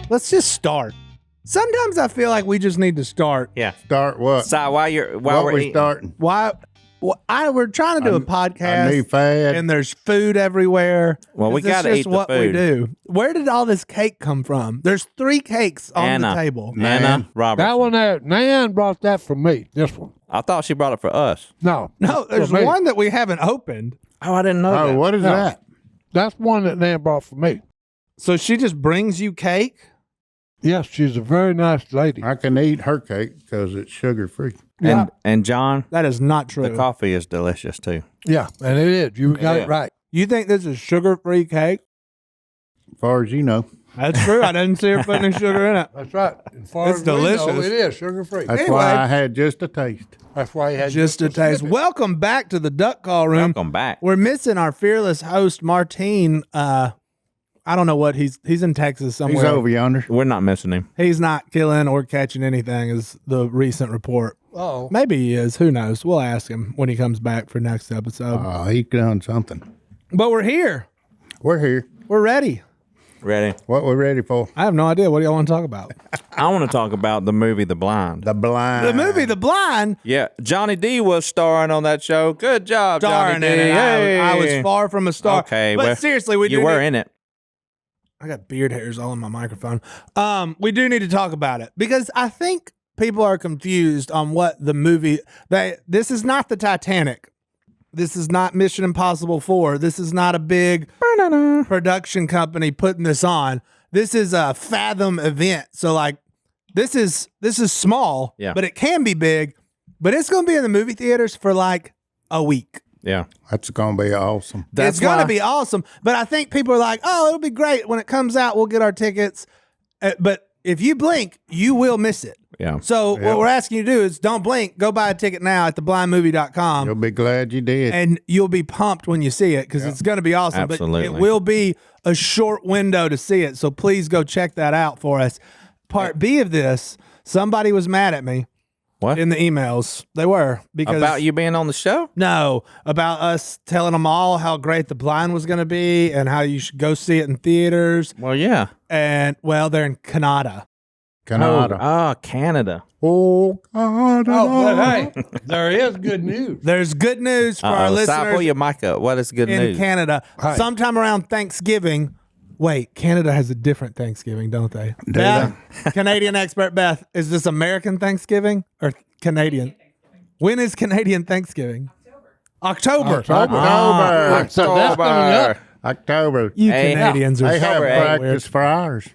Let's just start. Sometimes I feel like we just need to start. Yeah. Start what? So while What we're we eating, starting? Why? Well, we're trying to do a podcast. A new fad. And there's food everywhere. Well, we got gotta to eat the what we food. do. Where did all this cake come from? There's 3 cakes on the table. Anna Robertson. That one there, Nan brought that for me. This one. I thought she brought it for us. No, There's for me. one that we haven't opened. Oh, I didn't know Oh, that. what is that? That's one that Nan brought for me. So she just brings you cake? Yes, she's a very nice lady. I can eat her cake because it's sugar free. And John, That is not true. the coffee is delicious too. Yeah, and it is. You got it right. You think this is sugar-free cake? As far as you know. That's true. I didn't see her putting any sugar in it. That's right. As far It's as we know, delicious. it is sugar free. That's Anyway. why I had just a taste. That's why you had Just a taste. Welcome back to the Duck Call Room. Welcome back. We're missing our fearless host, Martine. I don't know what he's in Texas somewhere. He's over yonder. We're not missing him. He's not killing or catching anything, is the recent report. Oh, Maybe he is. Who knows? We'll ask him when he comes back for next episode. Oh, he done something. But we're here. We're here. We're ready. Ready? What we ready for? I have no idea. What do y'all want to talk about? I want to talk about the movie The Blind. The blind. The movie The Blind. Yeah, Johnny D was starring on that show. Good job, Starring Johnny D. in it. Hey. I was far from a star. Okay, but well, seriously, we you do were need- in it. I got beard hairs all in my microphone. We do need to talk about it because I think people are confused on what the movie. This is not the Titanic. This is not Mission Impossible 4. This is not a big production company putting this on. This is a Fathom event. So like, this is small, Yeah. but it can be big. But it's going to be in the movie theaters for like a week. Yeah. That's going to be awesome. It's going to be awesome. But I think people are like, oh, it'll be great. When it comes out, we'll get our tickets. But if you blink, you will miss it. Yeah. So what we're asking you to do is don't blink. Go buy a ticket now at theblindmovie.com. You'll be glad you did. And you'll be pumped when you see it because it's going to be awesome. Absolutely. But it will be a short window to see it. So please go check that out for us. Part B of this, somebody was mad at me. What? In the emails. They were. Because About you being on the show? No, about us telling them all how great The Blind was going to be and how you should go see it in theaters. Well, yeah. And, well, they're in Canada. Canada. Oh, Canada. Oh, Canada. oh, but hey, there is good news. There's good news for our Si, listeners pull your mic up. What is good in news? Canada. Hi. Sometime around Thanksgiving. Wait, Canada has a different Thanksgiving, don't they? Beth, Canadian expert Beth, is this American Thanksgiving or Canadian? When is Canadian Thanksgiving? October. October. October. So that's coming up. October. You Hey, Canadians are They have so October, practice for ours.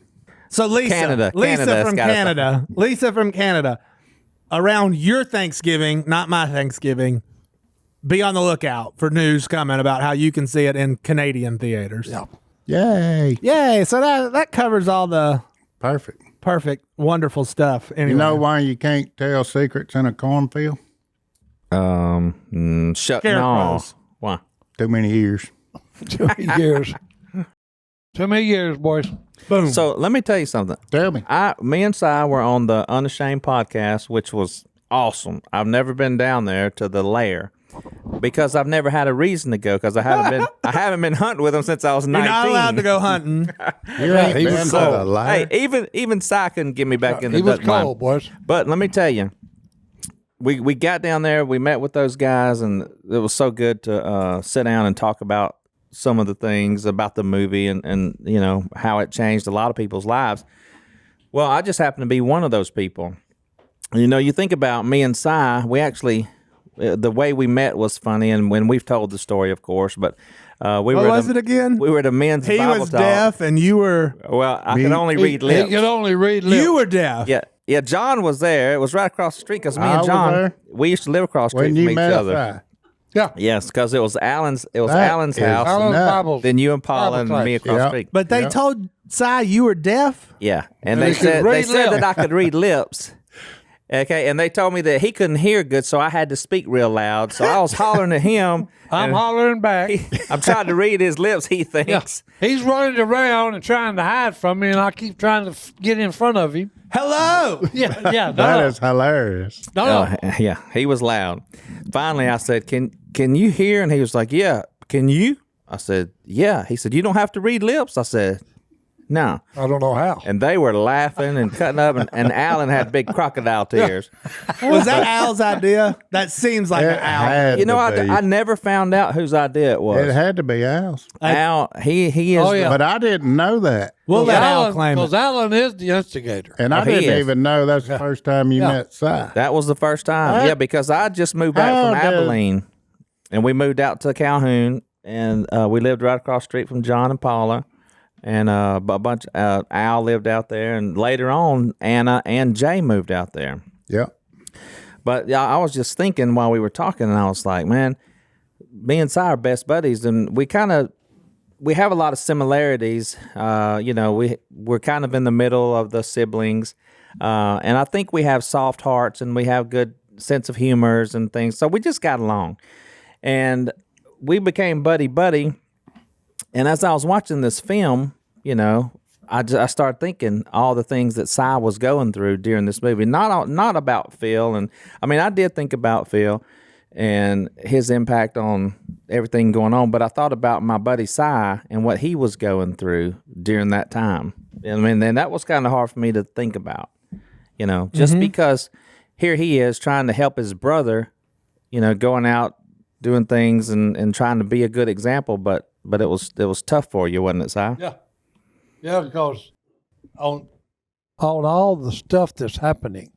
So Lisa, Canada. Lisa Canada's from got it. Canada, Lisa from Canada, around your Thanksgiving, not my Thanksgiving, be on the lookout for news coming about how you can see it in Canadian theaters. Yeah. Yay. Yay. So that covers all the Perfect. perfect, wonderful stuff. Anyway. You know why you can't tell secrets in a cornfield? Shut no. Scarecrows. Why? Too many years. Too many years. Too many years, boys. Boom. So let me tell you something. Tell me. Me and Si were on the Unashamed podcast, which was awesome. I've never been down there to the lair because I've never had a reason to go because I haven't been hunting with them since I was 19. You're not allowed to go hunting. You ain't he been was to the cold. light. Hey, even Si couldn't get me back in the He was duck blind. cold, boys. But let me tell you, we got down there, we met with those guys, and it was so good to sit down and talk about some of the things about the movie and you know how it changed a lot of people's lives. Well, I just happen to be one of those people. You know, you think about me and Si, we actually the way we met was funny, and when we've told the story, of course, but we What were was it again? We were at a men's He Bible was talk. deaf and you were Well, I could only read He lips. could only read lips. you were deaf. Yeah, John was there. It was right across the street because me I and was John, there. we used to live across the street When from you each met other. us, Yeah. Yes, because it was Alan's That Alan's is house. Alan's nuts. Bible. Then you and Paula and Bible me class. across the Yep. street. But they Yep. told Si you were deaf? Yeah, and And they he could said read that lips. I could read lips. Okay, and they told me that he couldn't hear good, so I had to speak real loud. So I was hollering at him. I'm and hollering back. I'm trying to read his lips. He thinks. He's running around and trying to hide from me, and I keep trying to get in front of him. Hello. Yeah. that is hilarious. No. Yeah, he was loud. Finally, I said, "Can you hear?" And he was like, "Yeah." Can you? I said, "Yeah." He said, "You don't have to read lips." I said, No. I don't know how. And they were laughing and cutting up, and Alan had big crocodile tears. Was that Al's idea? That seems like It an Al. had You know, to be. I never found out whose idea it was. It had to be Al's. Al, he is. Oh, yeah. But I didn't know that. We'll let Al claim Because it. Alan is the instigator. And I he didn't is. even know that's the first time you met Si. That was the first time. What? Yeah, because I just moved back How from did- Abilene, and we moved out to Calhoun, and we lived right across the street from John and Paula, and a bunch. Al lived out there, and later on, Anna and Jay moved out there. Yep. But yeah, I was just thinking while we were talking, and I was like, man, me and Si are best buddies, and we have a lot of similarities. You know, we're kind of in the middle of the siblings, and I think we have soft hearts and we have good sense of humors and things. So we just got along, and we became buddy. And as I was watching this film, you know, I started thinking all the things that Si was going through during this movie. Not about Phil, and I mean, I did think about Phil and his impact on everything going on, but I thought about my buddy Si and what he was going through during that time. I mean, then that was kind of hard for me to think about, you know, just because here he is trying to help his brother, you know, going out doing things and trying to be a good example, but it was tough for you, wasn't it, Si? Yeah. Yeah, because on all the stuff that's happening,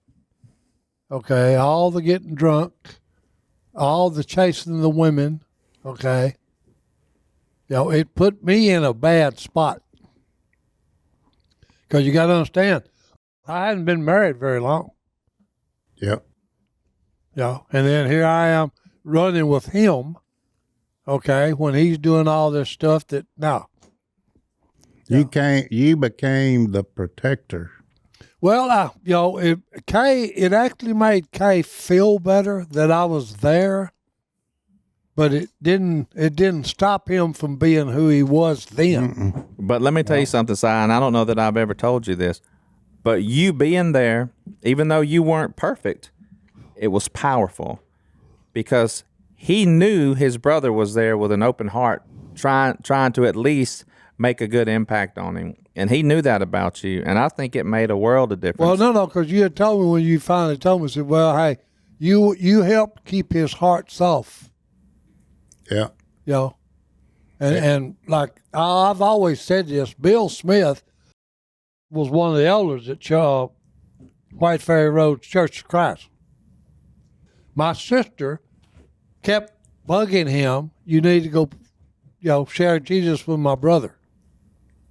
okay, all the getting drunk, all the chasing the women, okay, you know, it put me in a bad spot. Because you got to understand, I hadn't been married very long. Yep. You know, and then here I am running with him, okay, when he's doing all this stuff that, now, You became the protector. well, you know, it actually made Kay feel better that I was there, but it didn't stop him from being who he was then. But let me tell you something, Si, and I don't know that I've ever told you this, but you being there, even though you weren't perfect, it was powerful because he knew his brother was there with an open heart, trying to at least make a good impact on him. And he knew that about you, and I think it made a world of difference. Well, no, because you had told me when you finally told me, said, well, hey, you helped keep his heart soft, Yeah. you know. And like I've always said this, Bill Smith was one of the elders at White Ferry Road Church of Christ. My sister kept bugging him, you need to go, you know, share Jesus with my brother.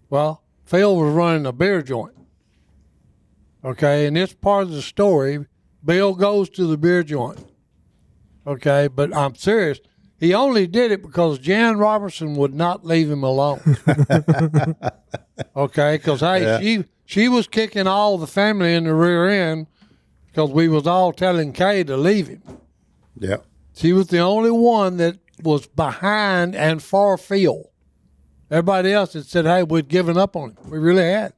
Well, Phil was running a beer joint. Okay, and this part of the story, Bill goes to the beer joint. Okay, but I'm serious. He only did it because Jan Robertson would not leave him alone. Okay, because hey, she was kicking all the family in the rear end because we was all telling Kay to leave him. Yep. She was the only one that was behind and for Phil. Everybody else had said, hey, we'd given up on him. We really had.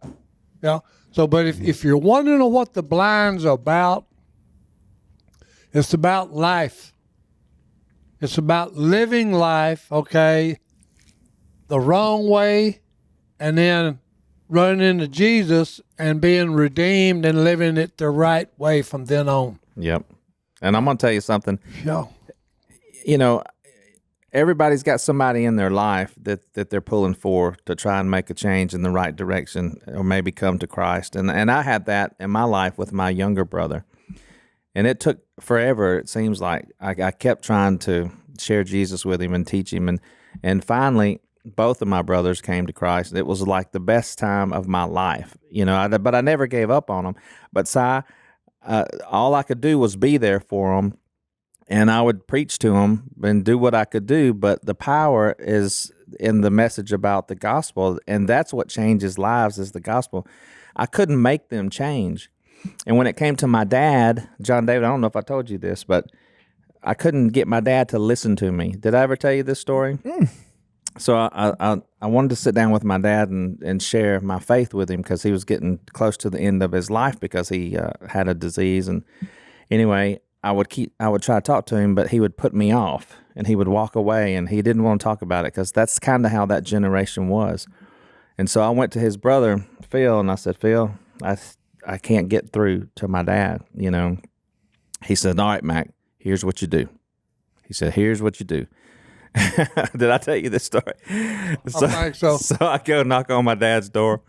Yeah. So, but if you're wondering what the blind's about, it's about life. It's about living life, okay, the wrong way, and then running into Jesus and being redeemed and living it the right way from then on. Yep. And I'm going to tell you something. Yeah. You know, everybody's got somebody in their life that they're pulling for to try and make a change in the right direction or maybe come to Christ. And I had that in my life with my younger brother. And it took forever, it seems like. I kept trying to share Jesus with him and teach him. And finally, both of my brothers came to Christ. It was like the best time of my life, you know, but I never gave up on them. But Si, all I could do was be there for them. And I would preach to them and do what I could do, but the power is in the message about the gospel, and that's what changes lives is the gospel. I couldn't make them change. And when it came to my dad, John David, I don't know if I told you this, but I couldn't get my dad to listen to me. Did I ever tell you this story? So I wanted to sit down with my dad and share my faith with him because he was getting close to the end of his life because he had a disease. And anyway, I would try to talk to him, but he would put me off and he would walk away and he didn't want to talk about it because that's kind of how that generation was. And so I went to his brother, Phil, and I said, Phil, I can't get through to my dad, you know. He said, all right, Mac, here's what you do. He said, here's what you do. Did I tell you this story? I think so. So I go knock on my dad's door.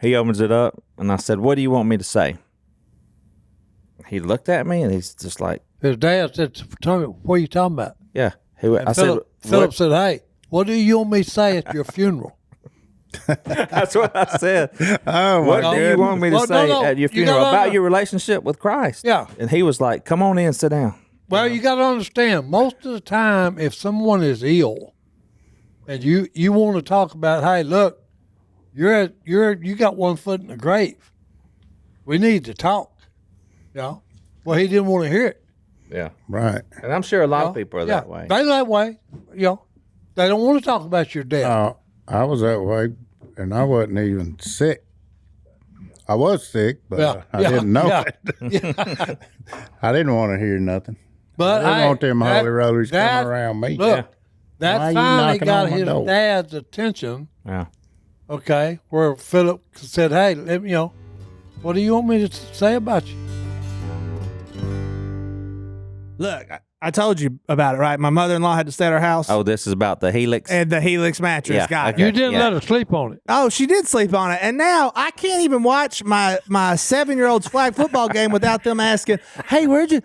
He opens it up, and I said, what do you want me to say? He looked at me, and he's just like, His dad said, "Tell me, what are you talking about?" yeah. And Philip said, "Hey, what do you want me to say at your funeral?" That's what I said. Oh, What my do you want me to Well, say no, at your you funeral gotta about your relationship with Christ? Yeah. And he was like, come on in, sit down. Well, you got to understand, most of the time, if someone is ill, and you want to talk about, hey, look, you got one foot in the grave. We need to talk. You know? Well, he didn't want to hear it. Yeah. Right. And I'm sure a lot of Yeah. people are that way. They that way. You know, they don't want to talk about your death. I was that way, and I wasn't even sick. I was sick, but I didn't know it. I didn't want to hear nothing. But I didn't want them holy rollers that- coming around me. Look, Yeah. Why that are you finally knocking got on my his door? dad's attention. Yeah. Okay, where Philip said, "Hey, let me, what do you want me to say about you?" Look, I told you about it, right? My mother-in-law had to stay at our house. Oh, this is about the Helix. And the Helix mattress Yeah, got okay. it. You didn't Yeah. let her sleep on it. Oh, she did sleep on it. And now I can't even watch my 7-year-old's flag football game without them asking, hey, where'd you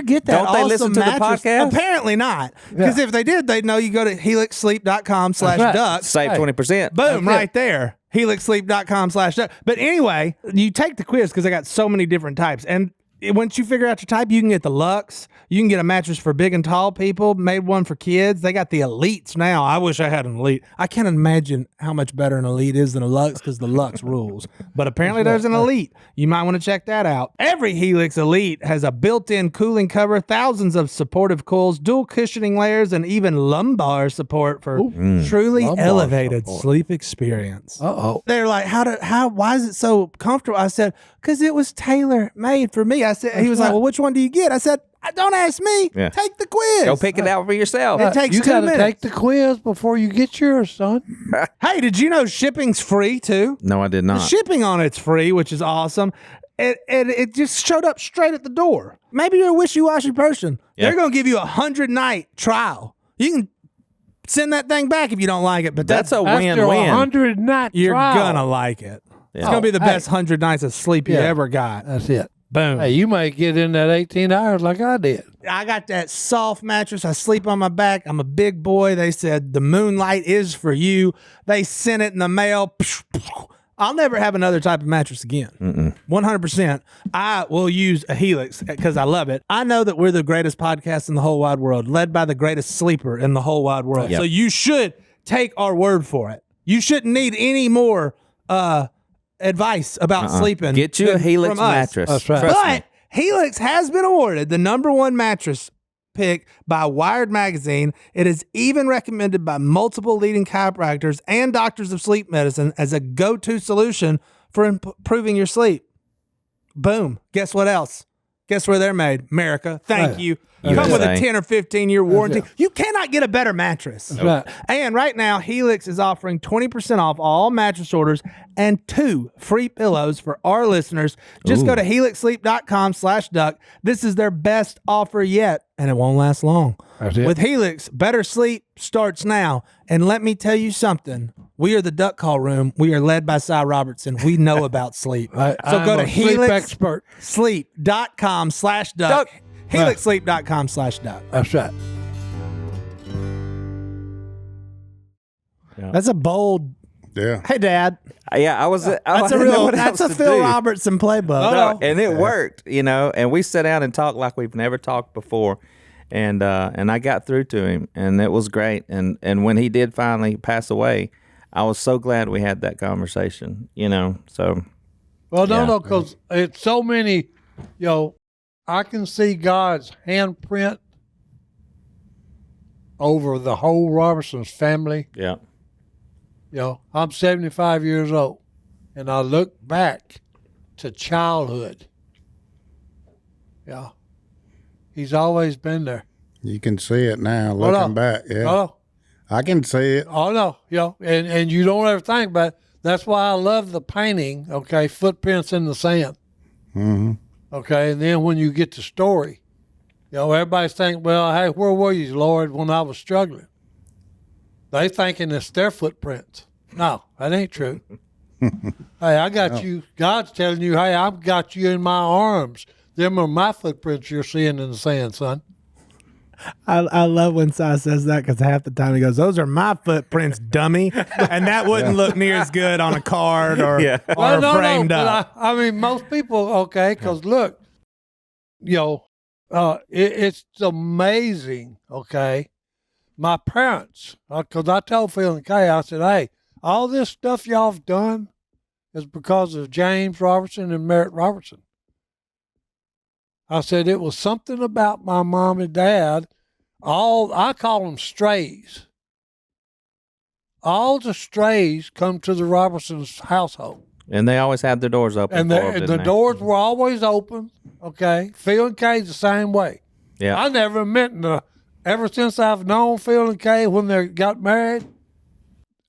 get that Don't they awesome listen to the mattress? podcast? Apparently not. Because if they did, they'd know you go to helixsleep.com/duck. Save 20%. Boom, right there. helixsleep.com/duck. But anyway, you take the quiz because I got so many different types. And once you figure out your type, you can get the Luxe. You can get a mattress for big and tall people. Made one for kids. They got the Elites now. I wish I had an Elite. I can't imagine how much better an Elite is than a Luxe because the Luxe rules. But apparently there's an Elite. You might want to check that out. Every Helix Elite has a built-in cooling cover, thousands of supportive coils, dual cushioning layers, and even lumbar support for truly Lumbar elevated support. sleep experience. Uh-oh. They're like, why is it so comfortable? I said, because it was tailor made for me. I said, he was like, well, which one do you get? I said, don't ask me. Yeah. Take the quiz. Go pick it out for yourself. It takes you 2 gotta minutes. take the quiz before you get yours, son. Hey, did you know shipping's free too? No, I did The not. shipping on it's free, which is awesome. It just showed up straight at the door. Maybe you're a wishy-washy person. Yeah. They're going to give you a 100-night trial. You can send that thing back if you don't like it, but That's a After a win-win. 100-night you're trial. gonna like it. It's Yeah. gonna be the Hey. best 100 nights of sleep you Yeah. ever got. That's it. Boom. Hey, you might get in that 18 hours like I did. I got that soft mattress. I sleep on my back. I'm a big boy. They said the Moonlight is for you. They sent it in the mail. I'll never have another type of mattress again. 100%. I will use a Helix because I love it. I know that we're the greatest podcast in the whole wide world, led by the greatest sleeper in the whole wide world. Yep. So you should take our word for it. You shouldn't need any more advice about sleeping. Get you a than Helix from us. mattress. That's right. Trust But me. Helix has been awarded the #1 mattress pick by Wired Magazine. It is even recommended by multiple leading chiropractors and doctors of sleep medicine as a go-to solution for improving your sleep. Boom. Guess what else? Guess where they're made? America. Thank Right. you. Come with a USA. 10 or 15-year warranty. You cannot get a better mattress. Right. And right now, Helix is offering 20% off all mattress orders and 2 free pillows for our listeners. Just go to helixsleep.com/duck. This is their best offer yet, and it won't last long. That's it. With Helix, better sleep starts now. And let me tell you something. We are the Duck Call Room. We are led by Si Robertson. We know about sleep. So I'm go to a sleep expert. helixsleep.com/duck. helixsleep.com/duck. That's right. That's a bold. Yeah. Hey, Dad. Yeah, I was. That's I a didn't know real. what That's else a to Phil do. Robertson playbook. No, and it worked, and we sat down and talked like we've never talked before, and I got through to him, and it was great. And when he did finally pass away, I was so glad we had that conversation. So Well, Yeah. no, because it's so many, I can see God's handprint over the whole Robertson's family. yeah, I'm 75 years old, and I look back to childhood. Yeah. He's always been there. You can see it now, Hold looking on. back. Yeah. Oh, I can see it. no, and you don't ever think about it. That's why I love the painting, okay, Footprints in the Sand. Mm-hmm. Okay, and then when you get the story, everybody's thinking, well, hey, where were you, Lord, when I was struggling? They thinking it's their footprints. No, that ain't true. Hey, I got you. God's telling you, hey, I've got you in my arms. Them are my footprints you're seeing in the sand, son. I love when Si says that because half the time he goes, "Those are my footprints, dummy," and that wouldn't look near as good on a card or framed up. I mean, most people, okay, because look, it's amazing, okay. My parents, because I told Phil and Kay, I said, hey, all this stuff y'all have done is because of James Robertson and Merritt Robertson. I said, it was something about my mom and dad. I call them strays. All the strays come to the Robertsons' household. And they always had their doors open. And the doors were always open, okay? Phil and Kay's the same way. Yeah. I never met ever since I've known Phil and Kay when they got married,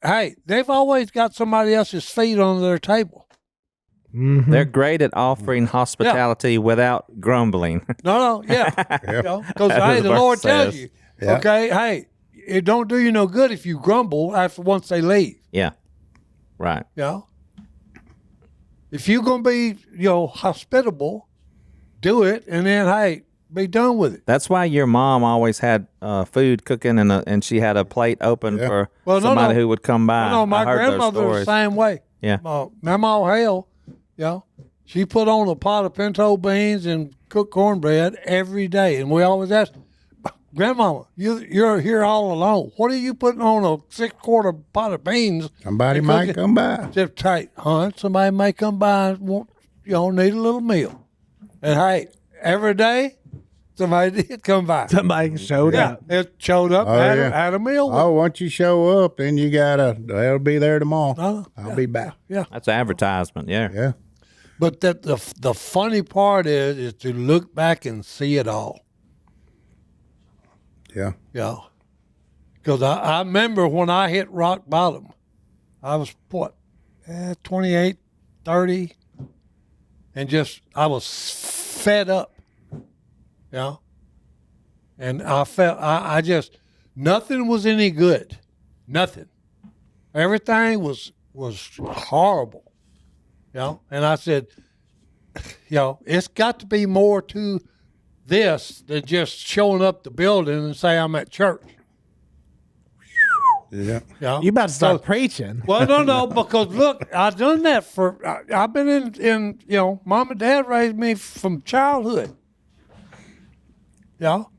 hey, they've always got somebody else's feet on their table. Mm-hmm. They're great at offering hospitality without grumbling. No, yeah. Because, hey, the Lord tells you, okay, hey, it don't do you no good if you grumble once they leave. Yeah, right. If you're going to be, hospitable, do it, and then, hey, be done with it. That's why your mom always had food cooking and she had a plate open for somebody who would come by. No, my grandmother was the same way. Yeah. Mama Hale, she put on a pot of pinto beans and cooked cornbread every day. And we always asked, Grandmama, you're here all alone. What are you putting on a 6-quart pot of beans? Somebody might come by. Just tight, somebody may come by and want, need a little meal. And hey, every day, somebody did come by. Somebody showed up. It showed up, had a meal. Once you show up, then you they'll be there tomorrow. I'll be back. Yeah. That's advertisement, Yeah. But the funny part is to look back and see it all. Yeah. Yeah. Because I remember when I hit rock bottom, I was, 28, 30, and I was fed up. And I felt, I just, nothing was any good. Nothing. Everything was horrible. And I said, it's got to be more to this than just showing up the building and say I'm at church. Yeah. You about to start preaching. Well, no, because look, I've done that I've been in Mom and Dad raised me from childhood. Well,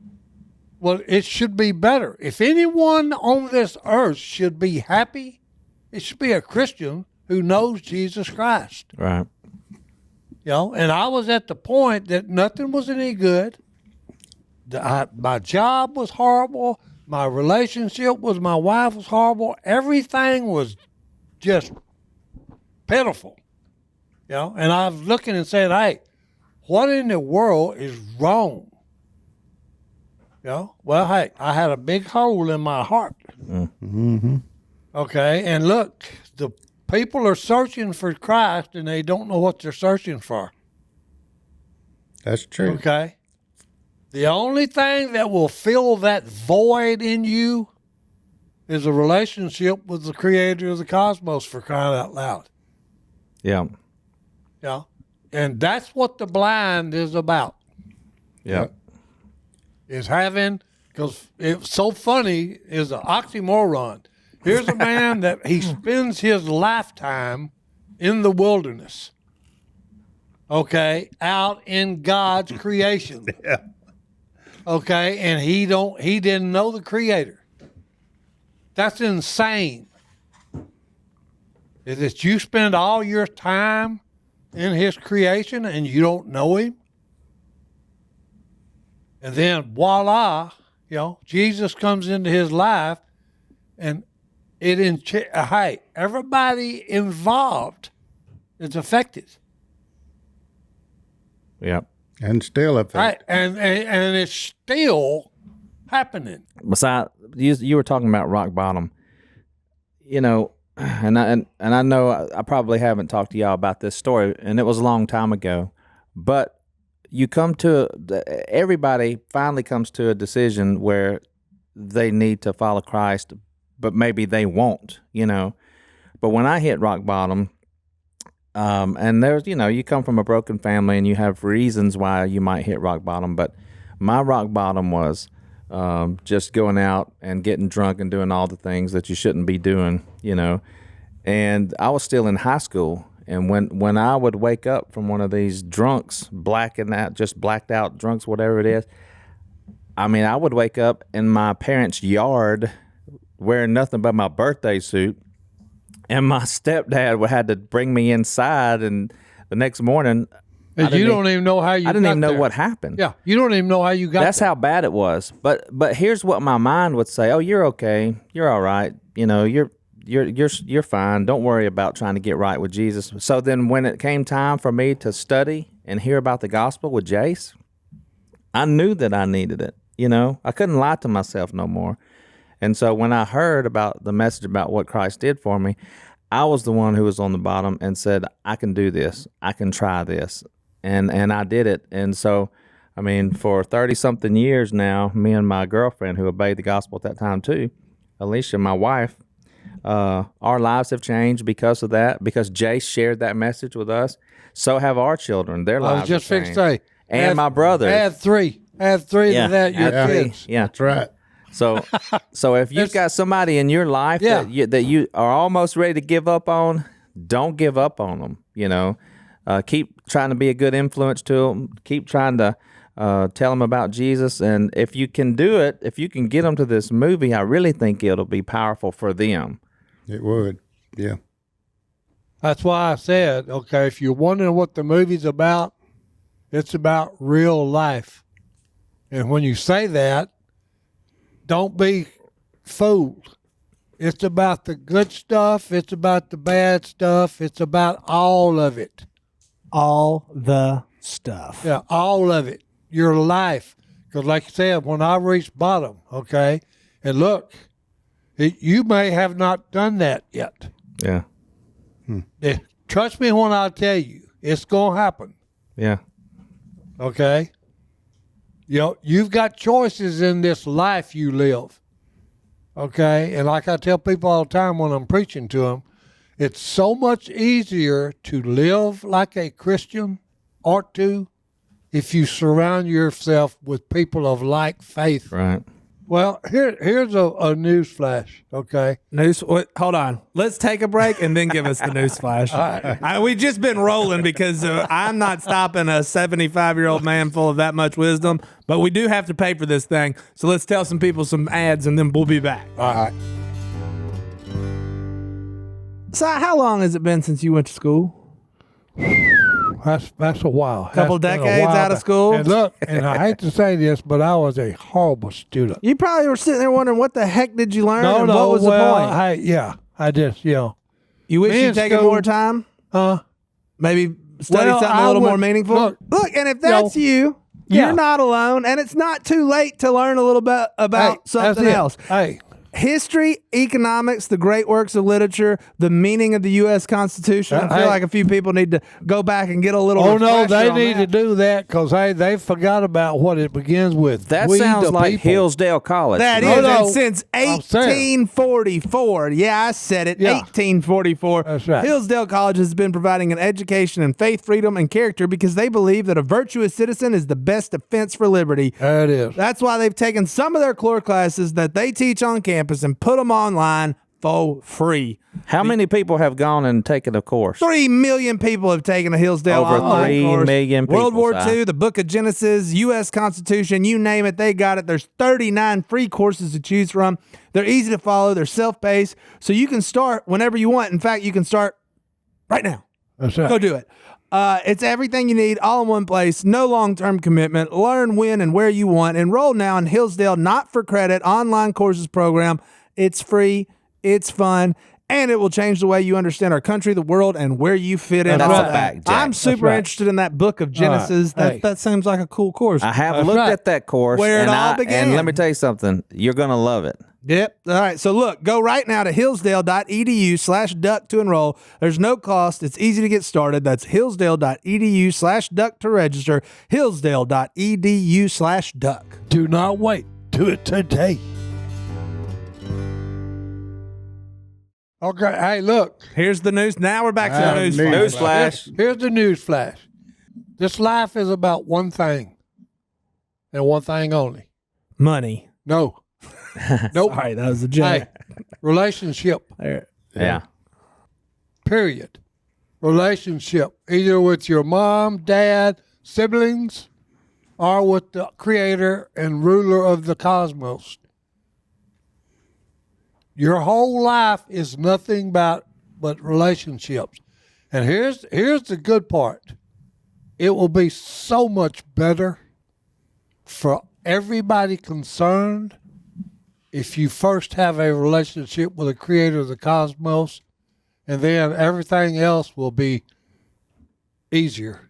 it should be better. If anyone on this earth should be happy, it should be a Christian who knows Jesus Christ. Right. And I was at the point that nothing was any good. My job was horrible. My relationship with my wife was horrible. Everything was just pitiful. And I was looking and saying, hey, what in the world is wrong? Well, hey, I had a big hole in my heart. Mm-hmm. Okay, and look, the people are searching for Christ and they don't know what they're searching for. That's true. Okay. The only thing that will fill that void in you is a relationship with the creator of the cosmos, for crying out loud. Yeah. And that's what the blind is about. Yeah. Is having, because it's so funny, is an oxymoron. Here's a man that he spends his lifetime in the wilderness, out in God's creation. Yeah. And he didn't know the creator. That's insane. Is that you spend all your time in his creation and you don't know him? And then voila, Jesus comes into his life, and hey, everybody involved is affected. Yep. And still affected. Right, and it's still happening. Besides, you were talking about rock bottom. and I know I probably haven't talked to y'all about this story, and it was a long time ago, but everybody finally comes to a decision where they need to follow Christ, but maybe they won't, But when I hit rock bottom, and there's, you come from a broken family and you have reasons why you might hit rock bottom, but my rock bottom was just going out and getting drunk and doing all the things that you shouldn't be doing, And I was still in high school, and when I would wake up from one of these drunks, blacked out drunks, whatever it is, I would wake up in my parents' yard wearing nothing but my birthday suit. And my stepdad had to bring me inside, and the next morning, you don't even know how you got I didn't even know there. what happened. Yeah, you don't even know how you got That's there. how bad it was. But here's what my mind would say: "Oh, you're okay. You're all right. You're fine. Don't worry about trying to get right with Jesus." So then, when it came time for me to study and hear about the gospel with Jace, I knew that I needed it. I couldn't lie to myself no more. And so when I heard about the message about what Christ did for me, I was the one who was on the bottom and said, I can do this. I can try this. And I did it. And so, for 30-something years now, me and my girlfriend, who obeyed the gospel at that time too, Alicia, my wife, our lives have changed because of that, because Jace shared that message with us. So have our children. Their lives I was just have fixing to changed. say. And my brothers. Add three to that, your add three. kids. Yeah. That's right. So if you've got somebody in your life that you are almost ready to give up on, don't give up on them. Keep trying to be a good influence to them. Keep trying to tell them about Jesus. And if you can do it, if you can get them to this movie, I really think it'll be powerful for them. It would. Yeah. That's why I said, okay, if you're wondering what the movie's about, it's about real life. And when you say that, don't be fooled. It's about the good stuff. It's about the bad stuff. It's about all of it. All the stuff. Yeah, all of it. Your life. Because like you said, when I reached bottom, okay, and look, you may have not done that yet. Yeah. Trust me when I tell you, it's going to happen. Yeah. Okay? You've got choices in this life you live. Okay? And like I tell people all the time when I'm preaching to them, it's so much easier to live like a Christian ought to if you surround yourself with people of like faith. Right. Well, here's a news flash, okay? Hold on. Let's take a break and then give us the news flash. We've just been rolling because I'm not stopping a 75-year-old man full of that much wisdom, but we do have to pay for this thing. So let's tell some people some ads and then we'll be back. All right. So how long has it been since you went to school? That's a while. Couple That's been a decades while out of back. school? And look, and I hate to say this, but I was a horrible student. You probably were sitting there wondering what the heck did you learn and what was the point? I just, You wish me you'd in taken school- more time? Maybe study Well, something a I little would- more meaningful? Look, and if that's you, Yeah. you're not alone, and it's not too late to learn a little bit about something that's it. else. Hey, History, economics, the great works of literature, the meaning of the U.S. Constitution. I feel Hey. like a few people need to go back and get a little. oh no, refresher they on need to that. do that because they forgot about what it begins with. That We sounds the like people. Hillsdale College. That No, is, no. and since I'm saying. 1844. Yeah, I said it. Yeah. 1844. That's right. Hillsdale College has been providing an education in faith, freedom, and character because they believe that a virtuous citizen is the best defense for liberty. There it is. That's why they've taken some of their core classes that they teach on campus and put them online for free. How many people have gone and taken a course? 3 million people have taken a Hillsdale Over online 3 course. million World people, War Si. II, the Book of Genesis, U.S. Constitution, you name it, they got it. There's 39 free courses to choose from. They're easy to follow. They're self-paced. So you can start whenever you want. In fact, you can start right now. That's right. Go do it. It's everything you need all in one place. No long-term commitment. Learn when and where you want. Enroll now in Hillsdale Not for Credit online courses program. It's free. It's fun. and it will change the way you understand our country, the world, and where you fit in. That's all a that. fact, Jack. I'm super right. interested in that book of Genesis. Hey. That seems like a cool course. I have That's looked right. at that course Where it and all began. And let me tell you something. You're going to love it. Yep. All right. So look, go right now to hillsdale.edu/duck to enroll. There's no cost. It's easy to get started. That's hillsdale.edu/duck to register. hillsdale.edu/duck. Do not wait. Do it today. Okay. Hey, look. Here's the news. Now we're back to the news. news. Newsflash. Here's the news flash. This life is about one thing, and one thing only. Money. No. Nope. All right. That was a joke. Hey, relationship. There. Yeah. Period. Relationship, either with your mom, dad, siblings, or with the creator and ruler of the cosmos. Your whole life is nothing but relationships. And here's the good part. It will be so much better for everybody concerned if you first have a relationship with the creator of the cosmos, and then everything else will be easier.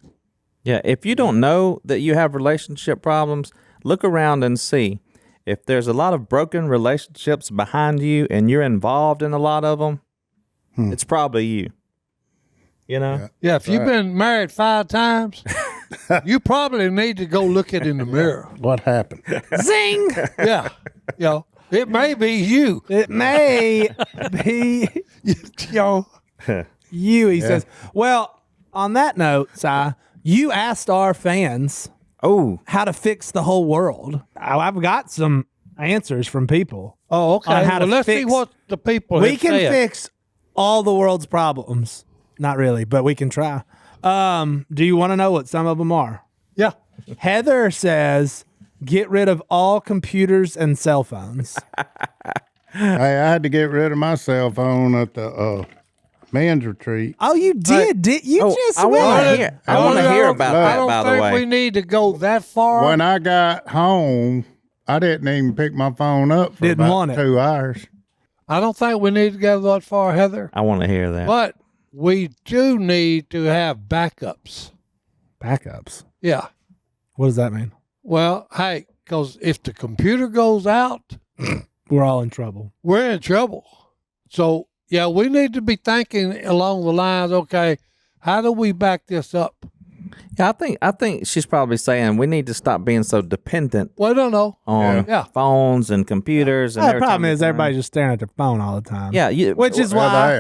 Yeah. If you don't know that you have relationship problems, look around and see. If there's a lot of broken relationships behind you and you're involved in a lot of them, it's probably you. You know? Yeah, if you've been married 5 times, you probably need to go look it in the mirror. What happened? Zing. Yeah. You know, it may be you. It may be You know, you, he says. Well, on that note, Si, you asked our fans Oh, how to fix the whole world. I've got some answers from people. oh, okay. On how to Well, let's see fix- what the people We have can said. fix all the world's problems. Not really, but we can try. Do you want to know what some of them are? Yeah. Heather says, get rid of all computers and cell phones. Hey, I had to get rid of my cell phone at the men's retreat. Oh, you did? Did you just I want to went? hear. I want to hear about I that. don't By the think way, we need to go that far. When I got home, I didn't even pick my phone up for Didn't about want it. 2 hours. I don't think we need to go that far, Heather. I want to hear that. But we do need to have backups. Backups. Yeah. What does that mean? Well, hey, because if the computer goes out, We're all in trouble. we're in trouble. So, yeah, we need to be thinking along the lines, okay, how do we back this up? Yeah, I think she's probably saying we need to stop being so dependent Well, I don't know. on Yeah. phones and computers. And The every problem time is you turn everybody's just staring at their phone all the time. Yeah, Which is Well, they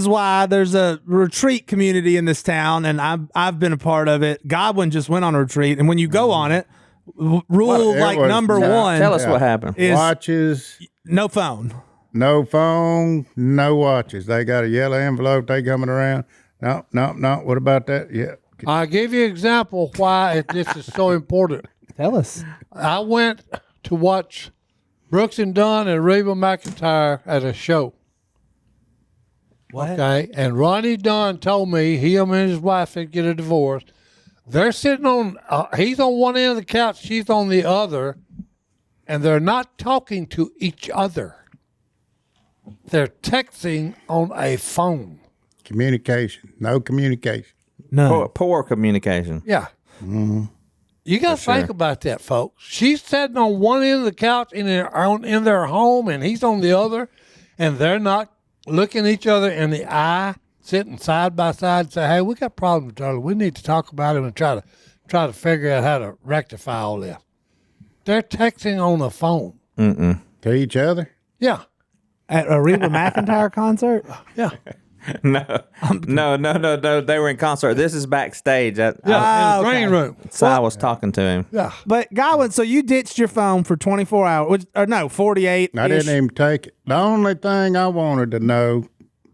why are. there's a retreat community in this town, and I've been a part of it. Godwin just went on a retreat, and when you go on it, rule It like was- number yeah. one Tell us what happened. is Watches, no phone. no phone, no watches. They got a yellow envelope. They coming around. No. What about that? Yeah. I'll give you an example why this is so important. Tell us. I went to watch Brooks and Dunn and Reba McEntire at a show. What? Okay, and Ronnie Dunn told me him and his wife had get a divorce. They're sitting on, he's on one end of the couch, she's on the other, and they're not talking to each other. They're texting on a phone. Communication. No communication. No. Poor communication. Yeah. You got to think about that, folks. She's sitting on one end of the couch in their home, and he's on the other, and they're not looking each other in the eye, sitting side by side, and say, "Hey, we got problems, Charlie. We need to talk about it and try to figure out how to rectify all this." They're texting on the phone. To each other? Yeah, At a Reba McEntire concert? yeah, No. They were in concert. This is backstage. yeah. Ah, in the okay. green room. Si was talking to him. Yeah. But Godwin, so you ditched your phone for 24 hours, or no, 48. I didn't even take it. The only thing I wanted to know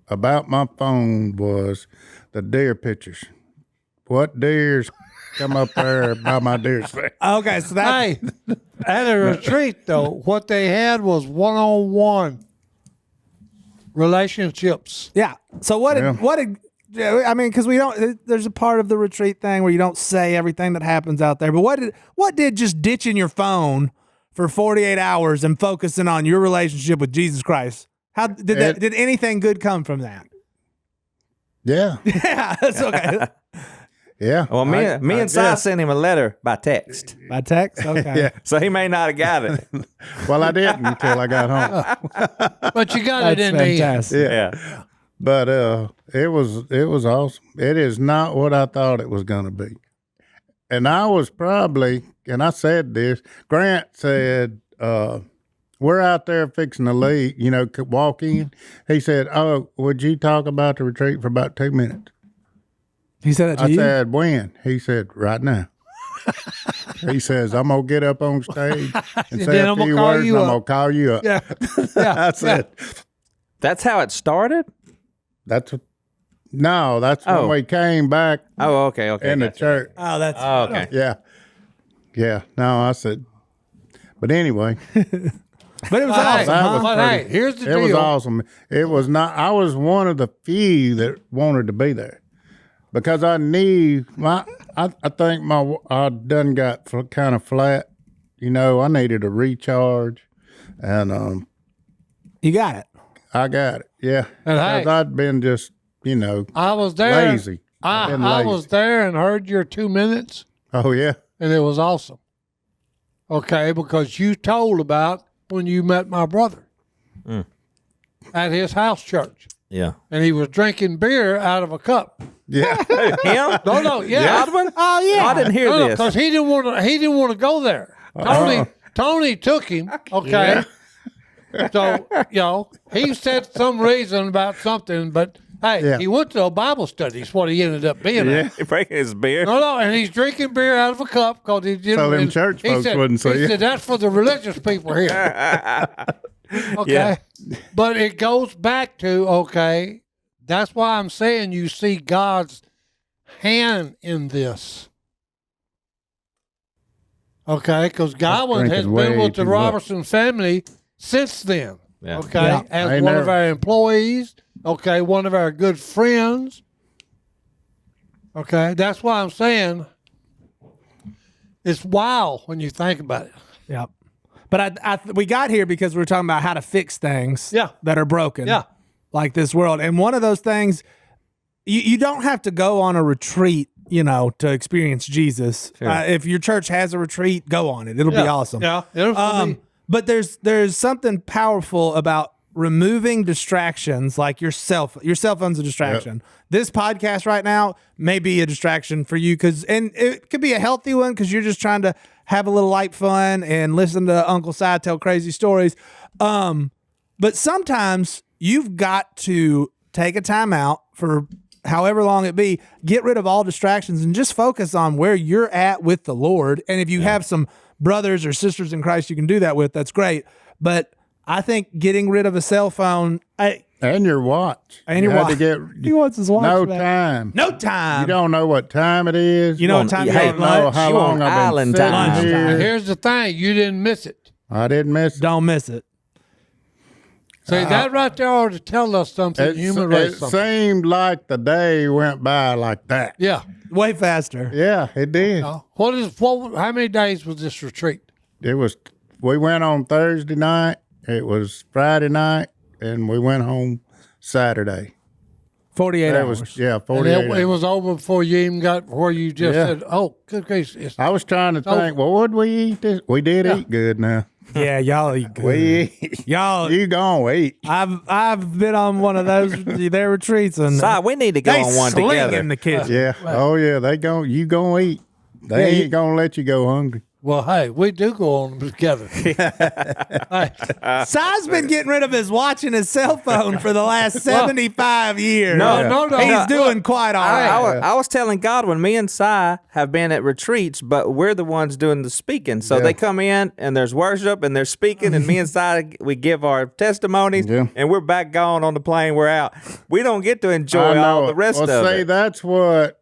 about my phone was the deer pictures. What deers come up there by my deer's face? Okay, so that's Hey, at a retreat though, what they had was one-on-one relationships. yeah. So what Yeah. did I mean, because we don't. There's a part of the retreat thing where you don't say everything that happens out there. But what did just ditching your phone for 48 hours and focusing on your relationship with Jesus Christ? How did anything good come from that? Yeah, Yeah, that's okay. yeah. Well, me and Si guess. sent him a letter by text, By text, okay. Yeah. so he may not have got it. Well, I didn't until I got home. But you got That's it in the end. fantastic. Yeah. But it was awesome. It is not what I thought it was going to be. And I was probably, and I said this. Grant said, "We're out there fixing to leave. Walk in." He said, "Oh, would you talk about the retreat for about 2 minutes?" He said that to I you? said, "When?" He said, "Right now." He says, "I'm gonna get up on stage and say then a I'm gonna few call words, you and I'm up." gonna call you up." Yeah. Yeah. I said, That's how it started? "That's that's Oh. when we came back Oh, okay. in the gotcha. church." Oh, that's Oh, okay. Yeah, yeah. No, I said, but anyway, but it was Hey, awesome, that huh? was but pretty- hey, here's the it was deal. awesome. It was not. I was one of the few that wanted to be there because I knew I think I done got kind of flat. I needed a recharge, and You got it. I got it. Yeah, And hey- because I'd been just I was there. lazy. I Been I lazy. was there and heard your 2 minutes, Oh yeah, and it was awesome. Okay, because you told about when you met my brother at his house church, Yeah. and he was drinking beer out of a cup. yeah. Him? No, yeah. Godwin? Oh, yeah. Oh, I didn't hear this. Because he didn't want to. He didn't want to go there. Tony took him. Okay. So he said some reason about something, but hey, Yeah. he went to a Bible study. Is what he ended up being. Yeah. At. He breaking his beer. No, and he's drinking beer out of a cup because he didn't. So them and church he folks said, wouldn't see He it. said that's for the religious people here. Okay, Yeah. but it goes back to That's why I'm saying you see God's hand in this. Okay, because Godwin has drinking been way with the too much. Robertson family since then. Yeah. Okay, Yeah. as I one know. of our employees. Okay, one of our good friends. Okay, that's why I'm saying it's wild when you think about it. Yep. But we got here because we were talking about how to fix things Yeah. that are broken. Yeah. Like this world. And one of those things, you don't have to go on a retreat, to experience Jesus. Sure. If your church has a retreat, go on it. It'll be awesome. Yeah, it'll be. But there's something powerful about removing distractions, like your cell phone's a distraction. This podcast right now may be a distraction for you and it could be a healthy one because you're just trying to have a little light fun and listen to Uncle Si tell crazy stories. But sometimes you've got to take a time out for however long it be, get rid of all distractions and just focus on where you're at with the Lord. And if you have some brothers or sisters in Christ you can do that with, that's great. But I think getting rid of a cell phone And your watch. And You your had watch. to He wants his watch no back. time. No time. You don't know what time it is. You know what time you you don't ate know lunch? how You long on I've been island sitting time. here. Here's the thing: you didn't miss it. I didn't miss it. Don't miss it. See, that right there ought to tell us something. It Human race. Something. seemed like the day went by like that. Yeah. Way faster. Yeah, it did. How many days was this retreat? It was. We went on Thursday night. It was Friday night, and we went home Saturday. 48 That hours. was 48 And it hours. was over before you even got where you just Yeah. said, "Oh, good gracious!" It's, I was trying to think. Well, would we eat this? We did eat good now. Yeah, y'all eat good. We eat. Y'all, You gonna eat? I've been on one of those their retreats and Si, we need to go they on one sling together. in the kitchen. Yeah. Oh yeah. You gonna eat? They ain't gonna let you go hungry. well, hey, we do go on together. Hey, Si's been getting rid of his watch and his cell phone for the last 75 years. no. He's doing quite all right. I was telling Godwin, me and Si have been at retreats, but we're the ones doing the speaking. So Yeah. they come in and there's worship and they're speaking, and me and Si, we give our testimonies, Yeah. and we're back gone on the plane. We're out. We don't get to I enjoy know all it. the rest well, of see, it. that's what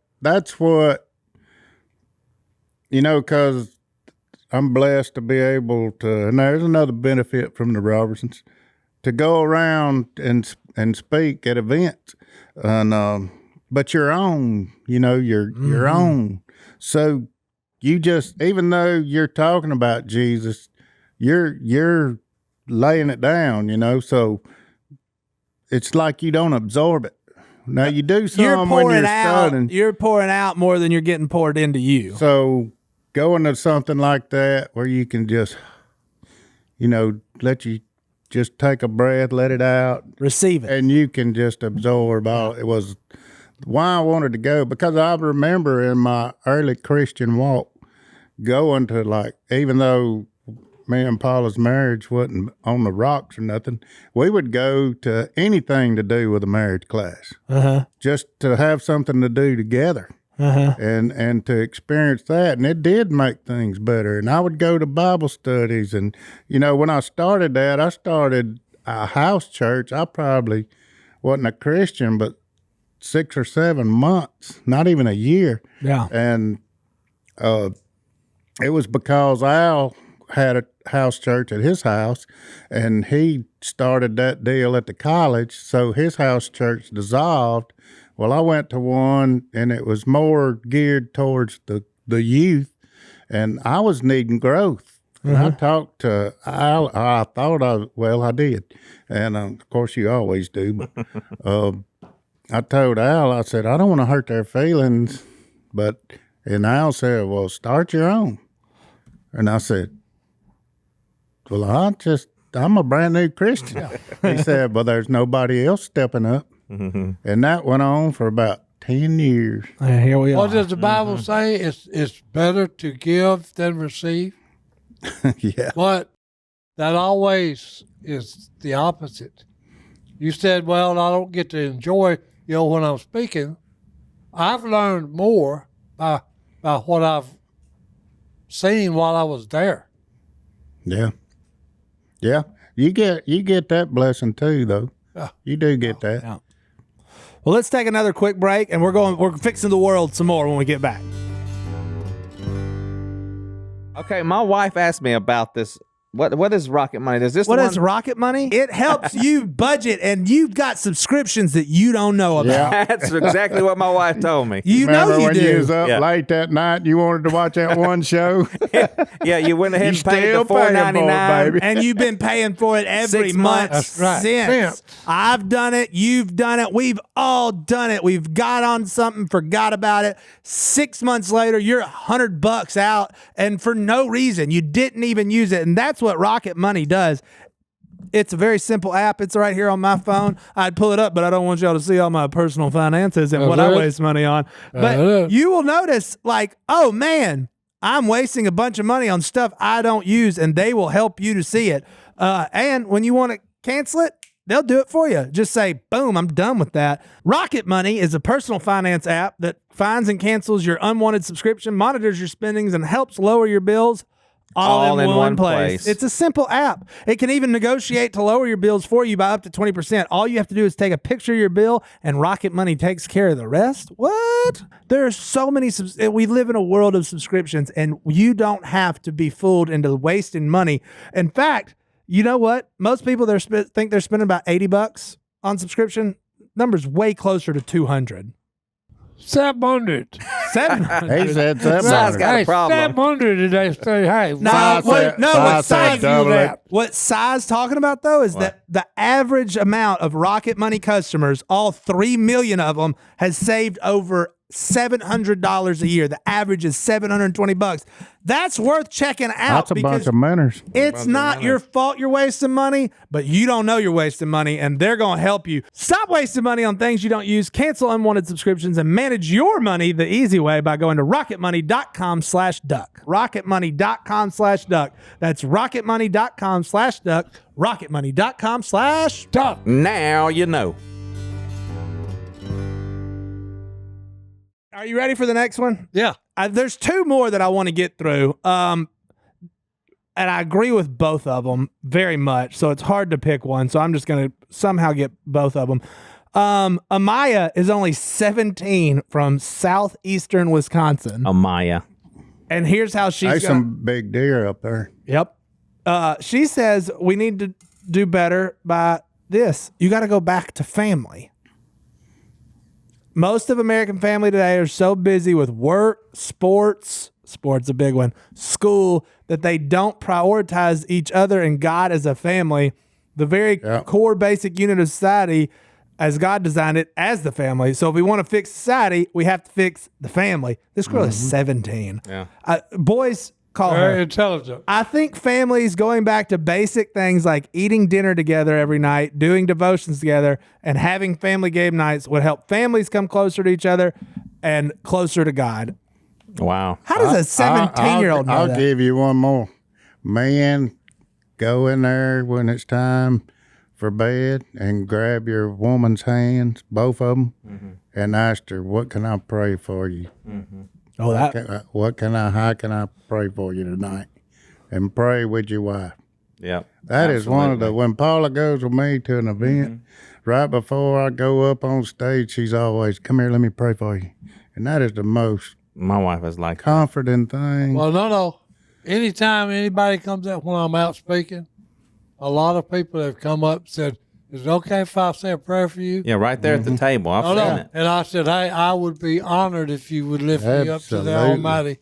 because I'm blessed to be able to, and there's another benefit from the Robertsons, to go around and speak at events, and but you're on, you're on. So you just, even though you're talking about Jesus, you're laying it down, So it's like you don't absorb it. Now you do You're some when pouring you're out. studying. You're pouring out more than you're getting poured into you. So going to something like that where you can just, let you just take a breath, let it out, Receive it. and you can just absorb all. It was why I wanted to go, because I remember in my early Christian walk going to, even though me and Paula's marriage wasn't on the rocks or nothing, we would go to anything to do with a marriage class, just to have something to do together. And to experience that, and it did make things better. And I would go to Bible studies, and when I started that, I started a house church. I probably wasn't a Christian, but 6 or 7 months, not even a year. Yeah. And it was because Al had a house church at his house, and he started that deal at the college, so his house church dissolved. Well, I went to one, and it was more geared towards the youth, and I was needing growth. And I talked to Al. I did, and of course you always do. But I told Al, I said, I don't want to hurt their feelings, and Al said, well, start your own. And I said, well, I'm a brand new Christian. He said, well, there's nobody else stepping up. And that went on for about 10 years. Here we are. What does the Bible say? It's better to give than receive. Yeah. But that always is the opposite. You said, well, I don't get to enjoy, when I'm speaking. I've learned more by what I've seen while I was there. Yeah. Yeah. You get that blessing too, though. Yeah. You do get that. Yeah. Well, let's take another quick break, and we're fixing the world some more when we get back. Okay, my wife asked me about this. What is Rocket Money? Is this What the is one? Rocket Money? It helps you budget, and you've got subscriptions that you don't know about. Yeah. That's exactly what my wife told me. You Remember know you when do. you was up Yeah. late that night and you wanted to watch that one show? Yeah, you went ahead You and paid the still paying for it, $4.99. baby. And you've been paying for it every 6 month months. That's right. since. I've done it. You've done it. We've all done it. We've got on something, forgot about it. 6 months later, you're $100 out, and for no reason. You didn't even use it. And that's what Rocket Money does. It's a very simple app. It's right here on my phone. I'd pull it up, but I don't want y'all to see all my personal finances and what I waste money on. But you will notice, oh man, I'm wasting a bunch of money on stuff I don't use, and they will help you to see it. And when you want to cancel it, they'll do it for you. Just say, boom, I'm done with that. Rocket Money is a personal finance app that finds and cancels your unwanted subscription, monitors your spendings, and helps lower your bills all in one place. It's a simple app. It can even negotiate to lower your bills for you by up to 20%. All you have to do is take a picture of your bill, and Rocket Money takes care of the rest. What? There are so many. We live in a world of subscriptions, and you don't have to be fooled into wasting money. In fact, you know what? Most people think they're spending about $80 on subscription. Number's way closer to 200. 700. 700. He said Size 700. got a problem. 700 and they say, hey, What Si's talking about though is that the average amount of Rocket Money customers, all 3 million of them, has saved over $700 a year. The average is $720. That's worth checking out. That's a bunch of manners. It's not your fault you're wasting money, but you don't know you're wasting money, and they're going to help you. Stop wasting money on things you don't use. Cancel unwanted subscriptions and manage your money the easy way by going to rocketmoney.com/duck. rocketmoney.com/duck. That's rocketmoney.com/duck. rocketmoney.com/duck. Now you know. Are you ready for the next one? Yeah. There's two more that I want to get through. And I agree with both of them very much. So it's hard to pick one. So I'm just going to somehow get both of them. Amaya is only 17 from southeastern Wisconsin. Amaya. And here's how she's There's some big deer up there. Yep. She says we need to do better by this. You got to go back to family. Most of American family today are so busy with work, sports a big one, school, that they don't prioritize each other and God as a family. the very Yeah. core basic unit of society as God designed it as the family. So if we want to fix society, we have to fix the family. This girl is 17. Yeah. Boys call Very her. intelligent. I think families going back to basic things like eating dinner together every night, doing devotions together, and having family game nights would help families come closer to each other and closer to God. Wow. How does a 17-year-old know I'll that? give you one more. Man, go in there when it's time for bed and grab your woman's hands, both of them, and ask her, "What can I pray for you? Oh, that How can I pray for you tonight?" And pray with your wife. Yeah. That is one of the, when Paula goes with me to an event, right before I go up on stage, she's always, "Come here, let me pray for you." And that is the most My wife is like, comforting thing. Well, no. Anytime anybody comes up when I'm out speaking, a lot of people have come up and said, "Is it okay if I say a prayer for you?" yeah, right there at the table. I've No, seen no. it. And I said, "Hey, I would be honored if you would lift me up to the Absolutely. Almighty."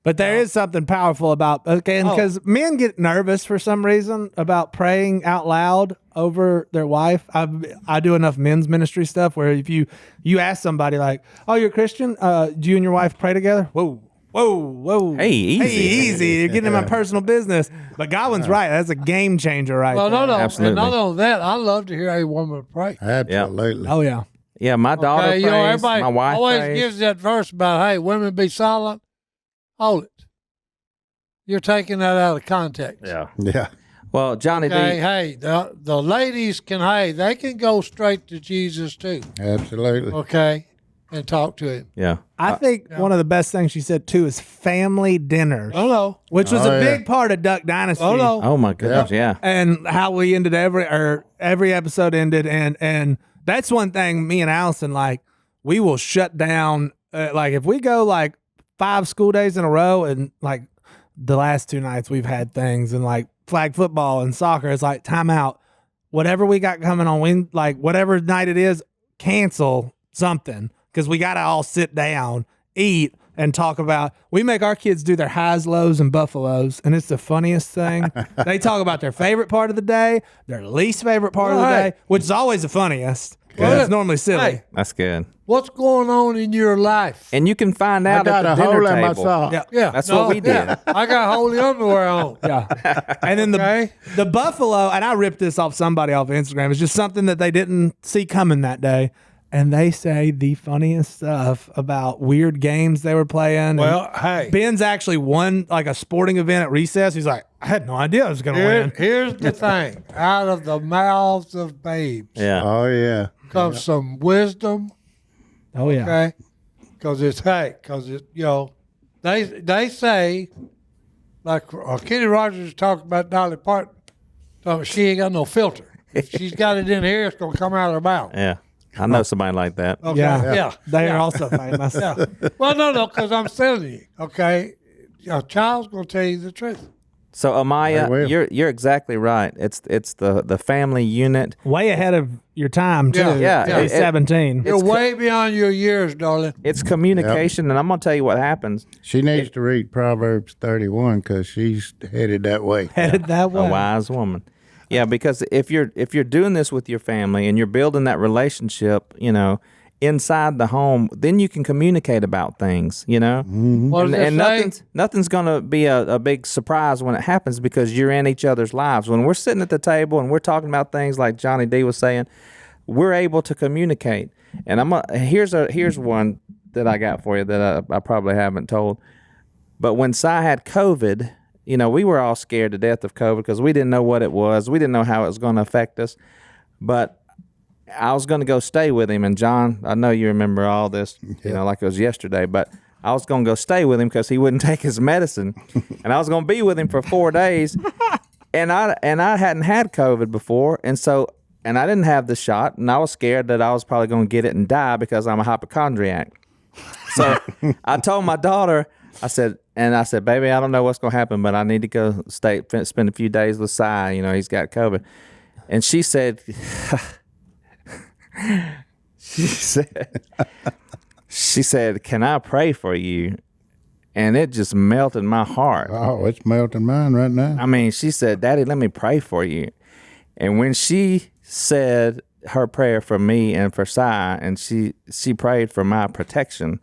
But there is something powerful about because men get nervous for some reason about praying out loud over their wife. I do enough men's ministry stuff where if you ask somebody like, "Oh, you're a Christian? Do you and your wife pray together?" Whoa. Hey, easy. You're getting in my personal business. But Godwin's right. That's a game changer right Well, there. no. Absolutely. And not only that, I love to hear a woman pray. Absolutely. Oh, yeah. Yeah, my daughter Okay, prays. you know, everybody my wife always prays. gives that verse about, "Hey, women be silent." Hold it. You're taking that out of context. Yeah. Yeah. Well, Johnny Okay, D. hey, the ladies can, they can go straight to Jesus too. Absolutely. Okay, and talk to him. Yeah. I think one of the best things she said, too, is family dinners, Oh no, which was Oh, a yeah. big part of Duck Dynasty. oh no. Oh my goodness. Yeah. And how we ended every episode ended. And that's one thing me and Allison, like, we will shut down. Like, if we go like 5 school days in a row and like the last 2 nights we've had things and like flag football and soccer, it's like time out. Whatever we got coming on, like whatever night it is, cancel something because we got to all sit down, eat, and talk about. We make our kids do their highs, lows, and buffaloes, and it's the funniest thing. They talk about their favorite part of the day, their least favorite part of the Right. day, which is always the funniest. 'Cause Well, it's normally silly. Hey, That's good. what's going on in your life? And you can find I out got at a the dinner hole in my table. sock. Yeah. Yeah, That's what we did. I got holy underwear on. Yeah. And then Okay. the buffalo, and I ripped this off somebody off Instagram. It's just something that they didn't see coming that day. And they say the funniest stuff about weird games they were playing. Well, And hey, Ben's actually won like a sporting event at recess. He's like, I had no idea I was going to win. here's the thing: out of the mouths of babes Yeah. Oh, yeah. comes some wisdom. Oh, yeah. Okay, because they say, like Kenny Rogers talked about Dolly Parton, talking about she ain't got no filter. If she's got it in here, it's gonna come out of her mouth. Yeah. I know somebody like that. Okay. Yeah. Yeah. They yeah. are also famous. Yeah. Well, no, because I'm telling you, okay, a child's gonna tell you the truth. So They Amaya, will. you're exactly right. It's the family unit. Way ahead of your time, too. Yeah, yeah. He's 17. You're way beyond your years, darling. It's communication, and I'm gonna tell you what happens. She needs to read Proverbs 31 because she's headed that way. Headed that way. A wise woman. Yeah, because if you're doing this with your family and you're building that relationship, inside the home, then you can communicate about things, What does And it say? nothing's gonna be a big surprise when it happens because you're in each other's lives. When we're sitting at the table and we're talking about things like Johnny D was saying, we're able to communicate. And here's one that I got for you that I probably haven't told. But when Si had COVID, we were all scared to death of COVID because we didn't know what it was. We didn't know how it was going to affect us. But I was going to go stay with him. And John, I know you remember all this, like it was yesterday. But I was going to go stay with him because he wouldn't take his medicine. And I was going to be with him for 4 days. And I hadn't had COVID before. And I didn't have the shot. And I was scared that I was probably going to get it and die because I'm a hypochondriac. So I told my daughter, I said, baby, I don't know what's going to happen, but I need to go spend a few days with Si. He's got COVID. And she said, she said, can I pray for you? And it just melted my heart. Oh, it's melting mine right now. I mean, she said, Daddy, let me pray for you. And when she said her prayer for me and for Si, and she prayed for my protection,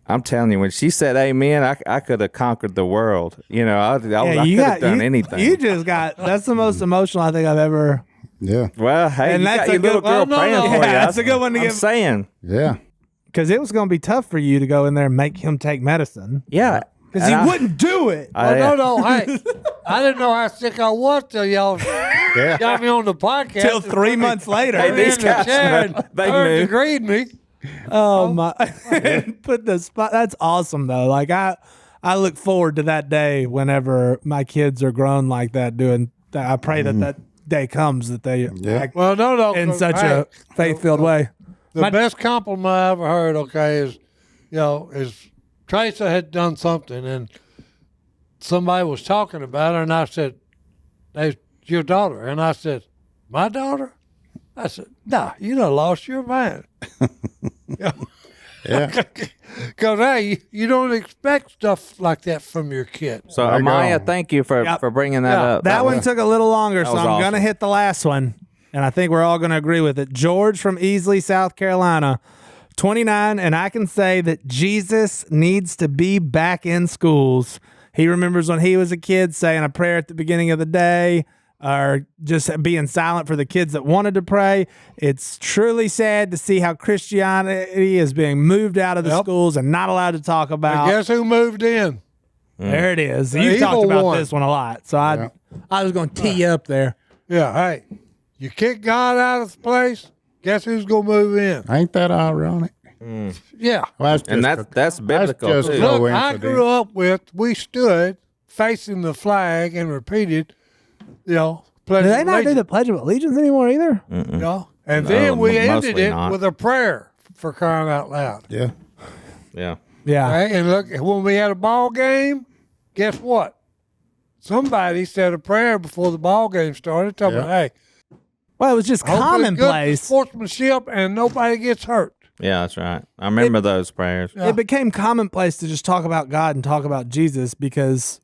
I'm telling you, when she said amen, I could have conquered the world. You know, I could have done anything. You just got, that's the most emotional I think I've ever. Yeah. Well, hey, And you that's got your little girl praying for you. That's a good one to I'm give. saying. Yeah. Because it was going to be tough for you to go in there and make him take medicine. Yeah. Because he wouldn't do it. No. Hey, I didn't know how sick I was till y'all got me on the podcast. Till 3 months later. Hey, these in the guys, chair and they Earth knew. agreed me. Oh my! Put the spot. That's awesome though. Like I look forward to that day whenever my kids are grown like that. Doing that. I pray that day comes that they act Well, no. in such a faith-filled way. The best compliment I ever heard, is Teresa had done something and somebody was talking about her, and I said, "That's your daughter," and I said, "My daughter?" I said, "Nah, you done lost your mind." Yeah. Because, hey, you don't expect stuff like that from your kid. So, There you Amaya, go. thank you for bringing that up. That one took a little longer, so was I'm awesome. gonna hit the last one, and I think we're all gonna agree with it. George from Easley, South Carolina, 29, and I can say that Jesus needs to be back in schools. He remembers when he was a kid saying a prayer at the beginning of the day, or just being silent for the kids that wanted to pray. It's truly sad to see how Christianity is being moved out of the schools and not allowed to talk about. And guess who moved in? There it is. The You've talked evil about one. this one a lot, so I was going to tee you up there. Yeah, hey, you kick God out of the place, guess who's going to move in? Ain't that ironic? Yeah. Well, that's And just that's biblical, just too. cool. Look, I coincidence. grew up we stood facing the flag and repeated, Pledge Do of they not do Allegiance, the Pledge of Allegiance anymore either? And then we ended mostly it not. with a prayer for crying out loud. Yeah. Yeah. Yeah. Right? And look, when we had a ball game, guess what? Somebody said a prayer before the ball game started, telling me, hey, Well, it was just hope it's good commonplace. sportsmanship and nobody gets hurt. Yeah, that's right. I remember those prayers. It became commonplace to just talk about God and talk about Jesus because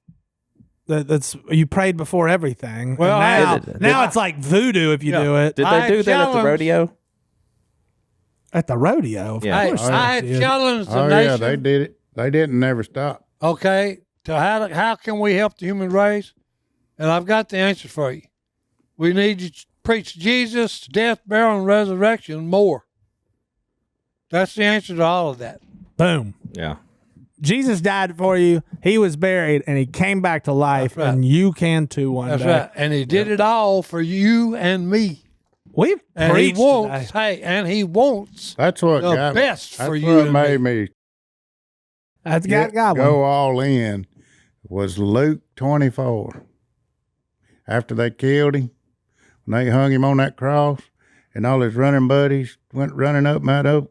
that's you prayed before everything. Well, And now it's like voodoo if you do it Did I they do that at the challenge- rodeo? at the rodeo. Yeah. Hey, Of course I had they did. challenged the Oh, nation. yeah, they did it. They didn't never stop. Okay, to how can we help the human race? And I've got the answer for you. We need to preach Jesus' death, burial, and resurrection more. That's the answer to all of that. Boom. Yeah. Jesus died for you. He was buried and he came back to life, That's right. and you can too one That's day. right. And he did it all for you and me. We've And preached he wants, today. and he wants That's what the got best That's for you what and made me That's got one. go all in. Was Luke 24. After they killed him, when they hung him on that cross, and all his running buddies went running up that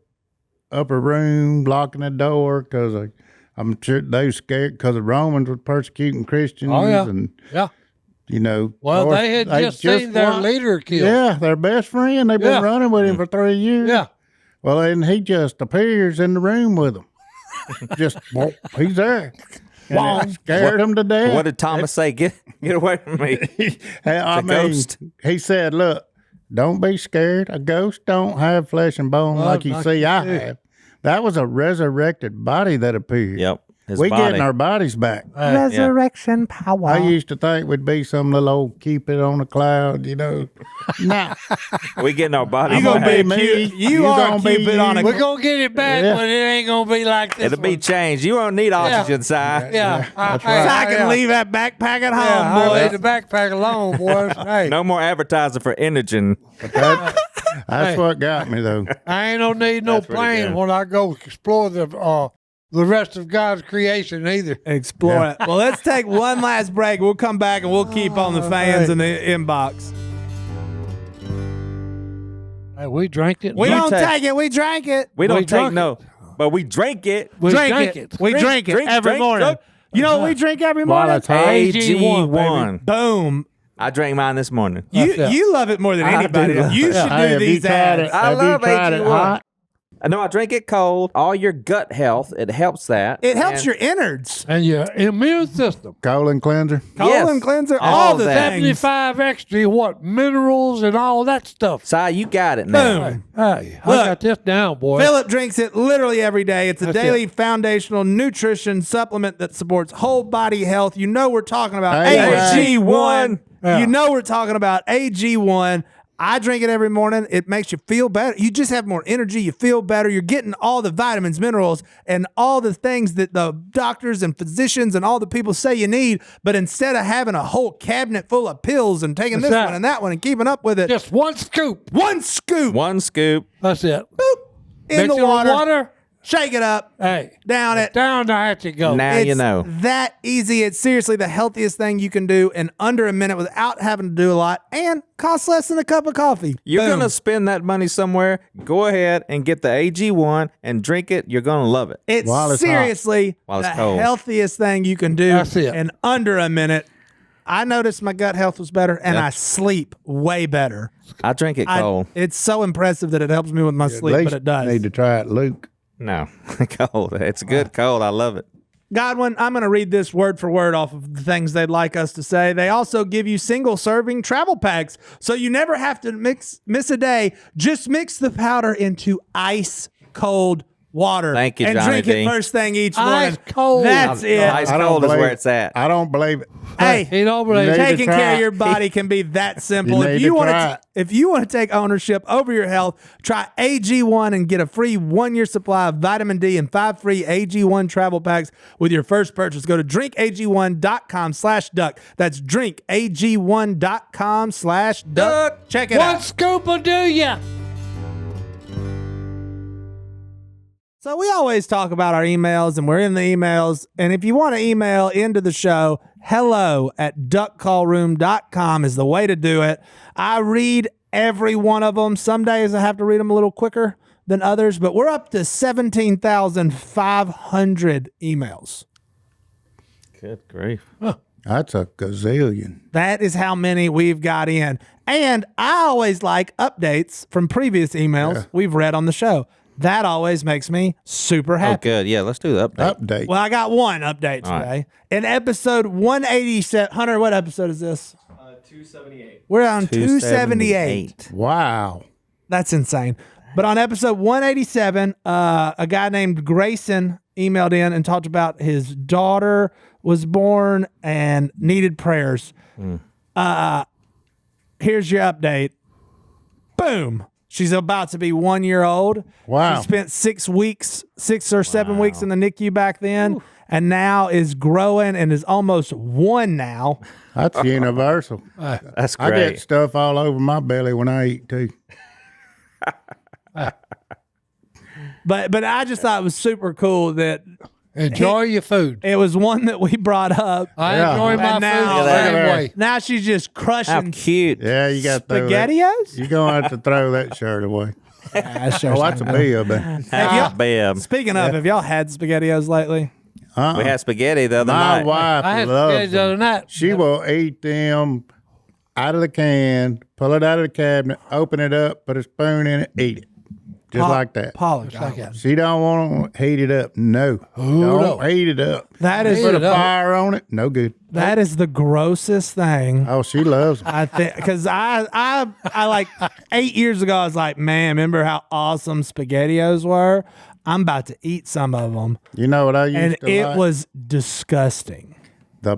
upper room, locking the door because I'm sure they was scared because the Romans were persecuting Christians. Oh, yeah. And, Yeah. of Well, course, they had just seen their wa- leader killed. Yeah, their best friend. They've been Yeah. running with him for 3 years. Yeah. Well, and he just appears in the room with them. He's there. And it scared him to death. What did Thomas say? Get away from me. I mean, ghost. he said, "Look, don't be scared. A ghost don't have flesh and bone Well, like you like see you I see. have." That was a resurrected body that appeared. Yep. His We body. getting our bodies back. Resurrection power. I used to think we'd be some little old Cupid on a cloud, Nah, We getting our body. you gonna back. be me. You are gonna be Cupid on a- you. We're going to get it back, Yeah. but it ain't going to be like this It'll be one. changed. You won't need oxygen, Si. Yeah. That's So I can leave that backpack at home, Yeah, I boys. leave the backpack alone, boys. Hey, No more advertising for Inogen. That's what got me though. I ain't no need no That's pretty plane good. when I go explore the rest of God's creation either. Explore it. Well, let's take one last break. We'll come back and we'll keep on the fans in the inbox. Hey, we drank it. We You don't take- take it. We drank it. We don't We take drunk no, but we drink it. We Drink drank it. We drink it drink, every drink, morning. drink. You know what we drink every While morning? it's hot. AG1. Boom. I drank mine this morning. You That's it. you love it more than I anybody do. else. You should Hey, do have you these tried ads. it? I Have love you tried it AG1. hot? No, I drink it cold. All your gut health, it helps that. It helps And your innards. And your immune system. Colon cleanser. Colon cleanser, all all the that. things. 75 extra, minerals and all that stuff. Si, you got it now. Boom. Hey, I Look, got this down, boy. Phillip drinks it literally every day. It's a That's daily it. foundational nutrition supplement that supports whole body health. You know we're talking about Hey, AG1. Yeah. You know we're talking about AG1. I drink it every morning. It makes you feel better. You just have more energy. You feel better. You're getting all the vitamins, minerals, and all the things that the doctors and physicians and all the people say you need. But instead of having a whole cabinet full of pills and taking That's this right. one and that one and keeping up with it, Just one scoop. one scoop One scoop. That's it. in Mix the it with water, shake it up, Hey, down it. down the hatch it goes. Now you It's know. that easy. It's seriously the healthiest thing you can do in under a minute without having to do a lot and costs less than a cup of coffee. You're Boom. going to spend that money somewhere. Go ahead and get the AG1 and drink it. You're going to love it. It's While it's hot. seriously While it's the cold. healthiest thing you can do That's it. in under a minute. I noticed my gut health was better and I sleep way better. I drink it cold. It's so impressive that it helps me with my At sleep, least but it does. need to try it, Luke. No, cold. It's good cold. I love it. Godwin, I'm going to read this word for word off of the things they'd like us to say. They also give you single serving travel packs, so you never have to miss a day. Just mix the powder into ice cold water. Thank you, and Johnny drink D. it first thing each Ice morning. cold. That's it. Ice I don't cold is believe where it. it's at. I don't believe it. Hey, He don't believe You it. need to taking try care of it. your body can be that simple. You If need you to want try to, it. if you want to take ownership over your health, try AG1 and get a free 1-year supply of vitamin D and 5 free AG1 travel packs with your first purchase. Go to drinkag1.com/duck. That's drinkag1.com/duck. Check it One out. scoop will do ya. So we always talk about our emails and we're in the emails. And if you want to email into the show, hello@duckcallroom.com is the way to do it. I read every one of them. Some days I have to read them a little quicker than others, but we're up to 17,500 emails. Good grief. That's a gazillion. That is how many we've got in. And I always like updates from previous emails we've read on the show. That always makes me super Oh, happy. good. Yeah, let's do the update. Update. Well, I got one update All today. In episode 187, Hunter, what episode is this? 278. We're on 278. Wow. That's insane. But on episode 187, a guy named Grayson emailed in and talked about his daughter was born and needed prayers. Here's your update. Boom. She's about to be 1 year old. Wow. She spent 6 or 7 weeks in the NICU back then, and now is growing and is almost 1 now. That's universal. That's I great. get stuff all over my belly when I eat too. But I just thought it was super cool that Enjoy your food. it was one that we brought up. I Yeah. enjoy my And now- food the same way. Now she's just How crushing cute. Yeah, you got to throw that. SpaghettiOs. You're going to have to throw that shirt away. Oh, that's a bib. Bam. Speaking of, have y'all had SpaghettiOs lately? We had spaghetti the other My night. wife I had loves spaghetti the other them. night. She will eat them out of the can, pull it out of the cabinet, open it up, put a spoon in it, eat it. Just like that. Paula. She don't want to heat it up. No. no. Don't heat it up. That is Put a it up. fire on it. No good. that is the grossest thing. Oh, she loves them. I think because I like 8 years ago I was like, man, remember how awesome SpaghettiOs were? I'm about to eat some of them, You know what I used and to it like? was disgusting. The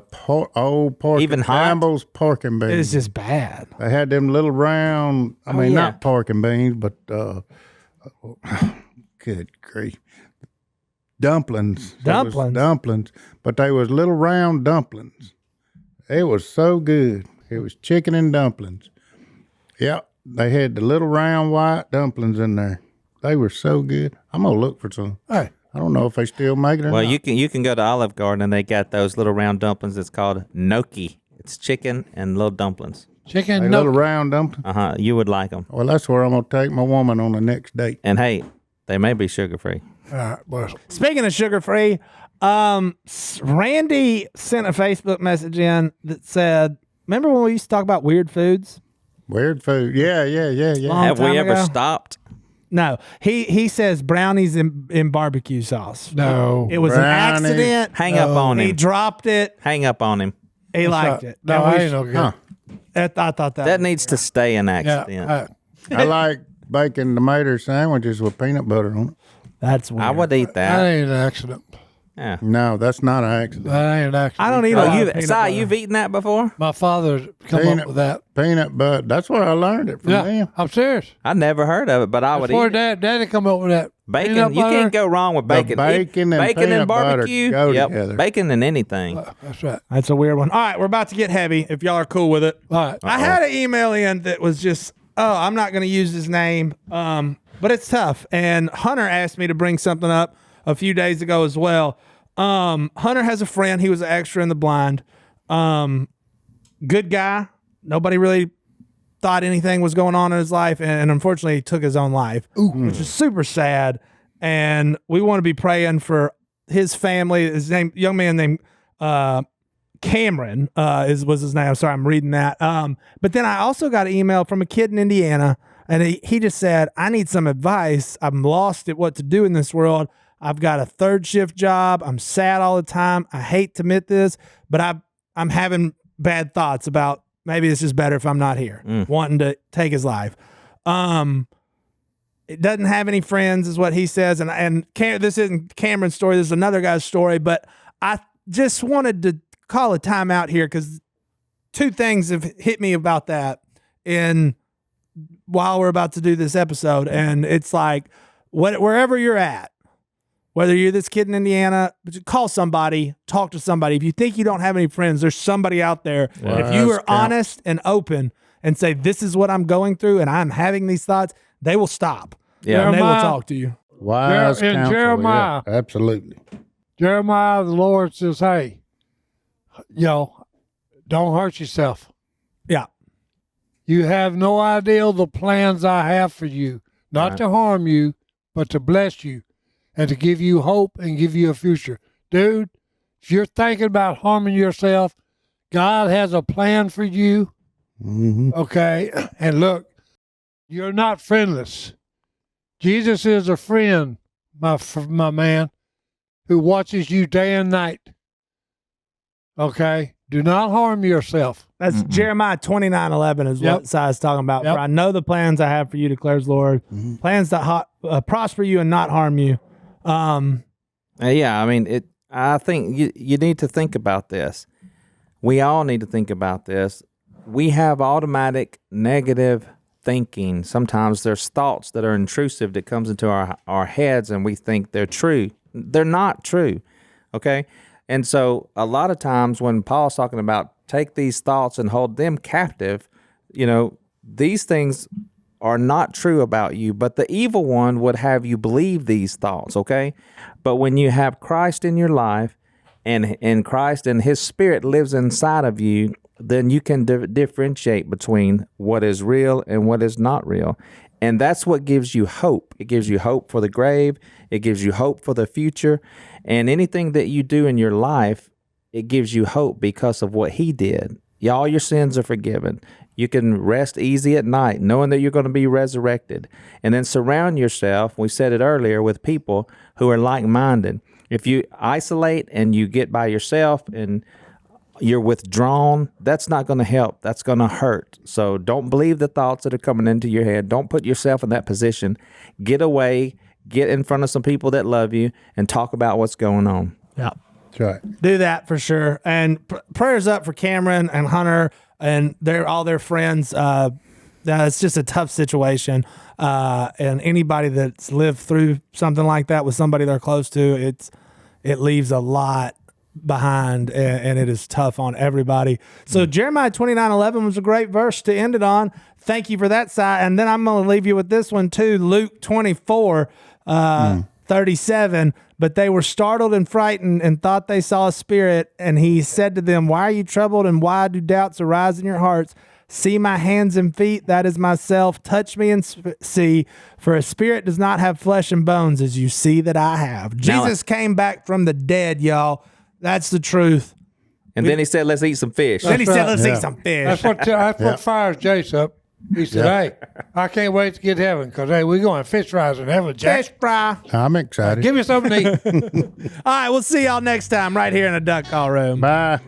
old pork. Even hot? Campbell's pork and beans. It's just bad. They had them little round, I mean, yeah. not pork and beans, but good grief. Dumplings. They was Dumplings? Dumplings. But they was little round dumplings. It was so good. It was chicken and dumplings. Yep. They had the little round white dumplings in there. They were so good. I'm going to look for some. Hey, I don't know if they still make it or Well, not. you can go to Olive Garden and they got those little round dumplings. It's called gnocchi. It's chicken and little dumplings. chicken They no. little round dumplings. You would like them. Well, that's where I'm going to take my woman on the next date. And hey, they may be sugar free. All right, boys. Speaking of sugar free, Randy sent a Facebook message in that said, "Remember when we used to talk about weird foods?" Weird food. Yeah. Long Have we time ever ago. stopped? No, he says brownies in barbecue sauce. No. It was an Brownie. accident. Hang up on He him. dropped it. Hang up on him. He liked it. No, And we I ain't no good. Huh. I thought that That was- needs to stay an accident. Yeah. I like bacon tomato sandwiches with peanut butter on it. That's weird. I would eat That that. ain't an accident. Yeah. No, that's not an accident. That ain't an accident. I don't eat a Oh, lot of peanut Si, butter. you've eaten that before? My father come Peanut- up with that. Peanut butter. That's where I learned it from Yeah, them. I'm serious. I never heard of it, but I would Before eat it. Daddy come up with that. Bacon, Peanut you butter. can't go wrong with bacon. bacon and peanut butter barbecue. go Yep, together. bacon and anything. That's right. That's a weird one. All right, we're about to get heavy. If y'all are cool with it. All right. I had an email in that was just, I'm not going to use his name, but it's tough. And Hunter asked me to bring something up a few days ago as well. Hunter has a friend. He was an extra in The Blind. Good guy. Nobody really thought anything was going on in his life, and unfortunately, he took his own life, which is super sad. And we want to be praying for his family. His name, young man named Cameron, was his name. I'm sorry, I'm reading that. But then I also got an email from a kid in Indiana, and he just said, "I need some advice. I'm lost at what to do in this world. I've got a third shift job. I'm sad all the time. I hate to admit this, but I'm having bad thoughts about maybe it's just better if I'm not here, wanting to take his life." It doesn't have any friends, is what he says. And this isn't Cameron's story. This is another guy's story. But I just wanted to call a timeout here because two things have hit me about that while we're about to do this episode. And it's like, wherever you're at, whether you're this kid in Indiana, call somebody, talk to somebody. If you think you don't have any friends, there's somebody out there. And if you are honest and open and say, this is what I'm going through and I'm having these thoughts, they will stop. Yeah. And they will Jeremiah- talk to you. Wise in counsel. Jeremiah. Yeah, absolutely. Jeremiah, the Lord says, hey, don't hurt yourself. Yeah. You have no idea the plans I have for you, not to harm you, but to bless you and to give you hope and give you a future. Dude, if you're thinking about harming yourself, God has a plan for you. Mm-hmm. Okay. And look, you're not friendless. Jesus is a friend, my man, who watches you day and night. Okay. Do not harm yourself. That's Jeremiah 29:11 is what Si's talking about. Yep. For I know the plans I have for you, declares the Lord. Plans that prosper you and not harm you. Yeah, I mean, I think you need to think about this. We all need to think about this. We have automatic negative thinking. Sometimes there's thoughts that are intrusive that comes into our heads and we think they're true. They're not true, okay? And so a lot of times when Paul's talking about take these thoughts and hold them captive, these things are not true about you, but the evil one would have you believe these thoughts, okay? But when you have Christ in your life and Christ and his spirit lives inside of you, then you can differentiate between what is real and what is not real. And that's what gives you hope. It gives you hope for the grave. It gives you hope for the future. And anything that you do in your life, it gives you hope because of what he did. All your sins are forgiven. You can rest easy at night knowing that you're going to be resurrected. And then surround yourself, we said it earlier, with people who are like-minded. If you isolate and you get by yourself and you're withdrawn, that's not going to help. That's going to hurt. So don't believe the thoughts that are coming into your head. Don't put yourself in that position. Get away, get in front of some people that love you, and talk about what's going on. Yeah. That's right. Do that for sure. And prayers up for Cameron and Hunter and all their friends. It's just a tough situation. And anybody that's lived through something like that with somebody they're close to, it leaves a lot behind, and it is tough on everybody. So Jeremiah 29:11 was a great verse to end it on. Thank you for that, Si. And then I'm going to leave you with this one too. Luke 24:37. But they were startled and frightened and thought they saw a spirit. And he said to them, why are you troubled and why do doubts arise in your hearts? See my hands and feet, that is myself. Touch me and see, for a spirit does not have flesh and bones as you see that I have. Jesus came back from the dead, y'all. That's the truth. And then he said, let's eat some fish. Then he said, let's Yeah. eat some fish. That's what fires Jace up. He said, "Hey, I can't wait to get to heaven because hey, we're going fish fries in heaven, Jack. Fish fry. I'm excited. Give me something to eat." All right, we'll see y'all next time right here in a duck call room. Bye.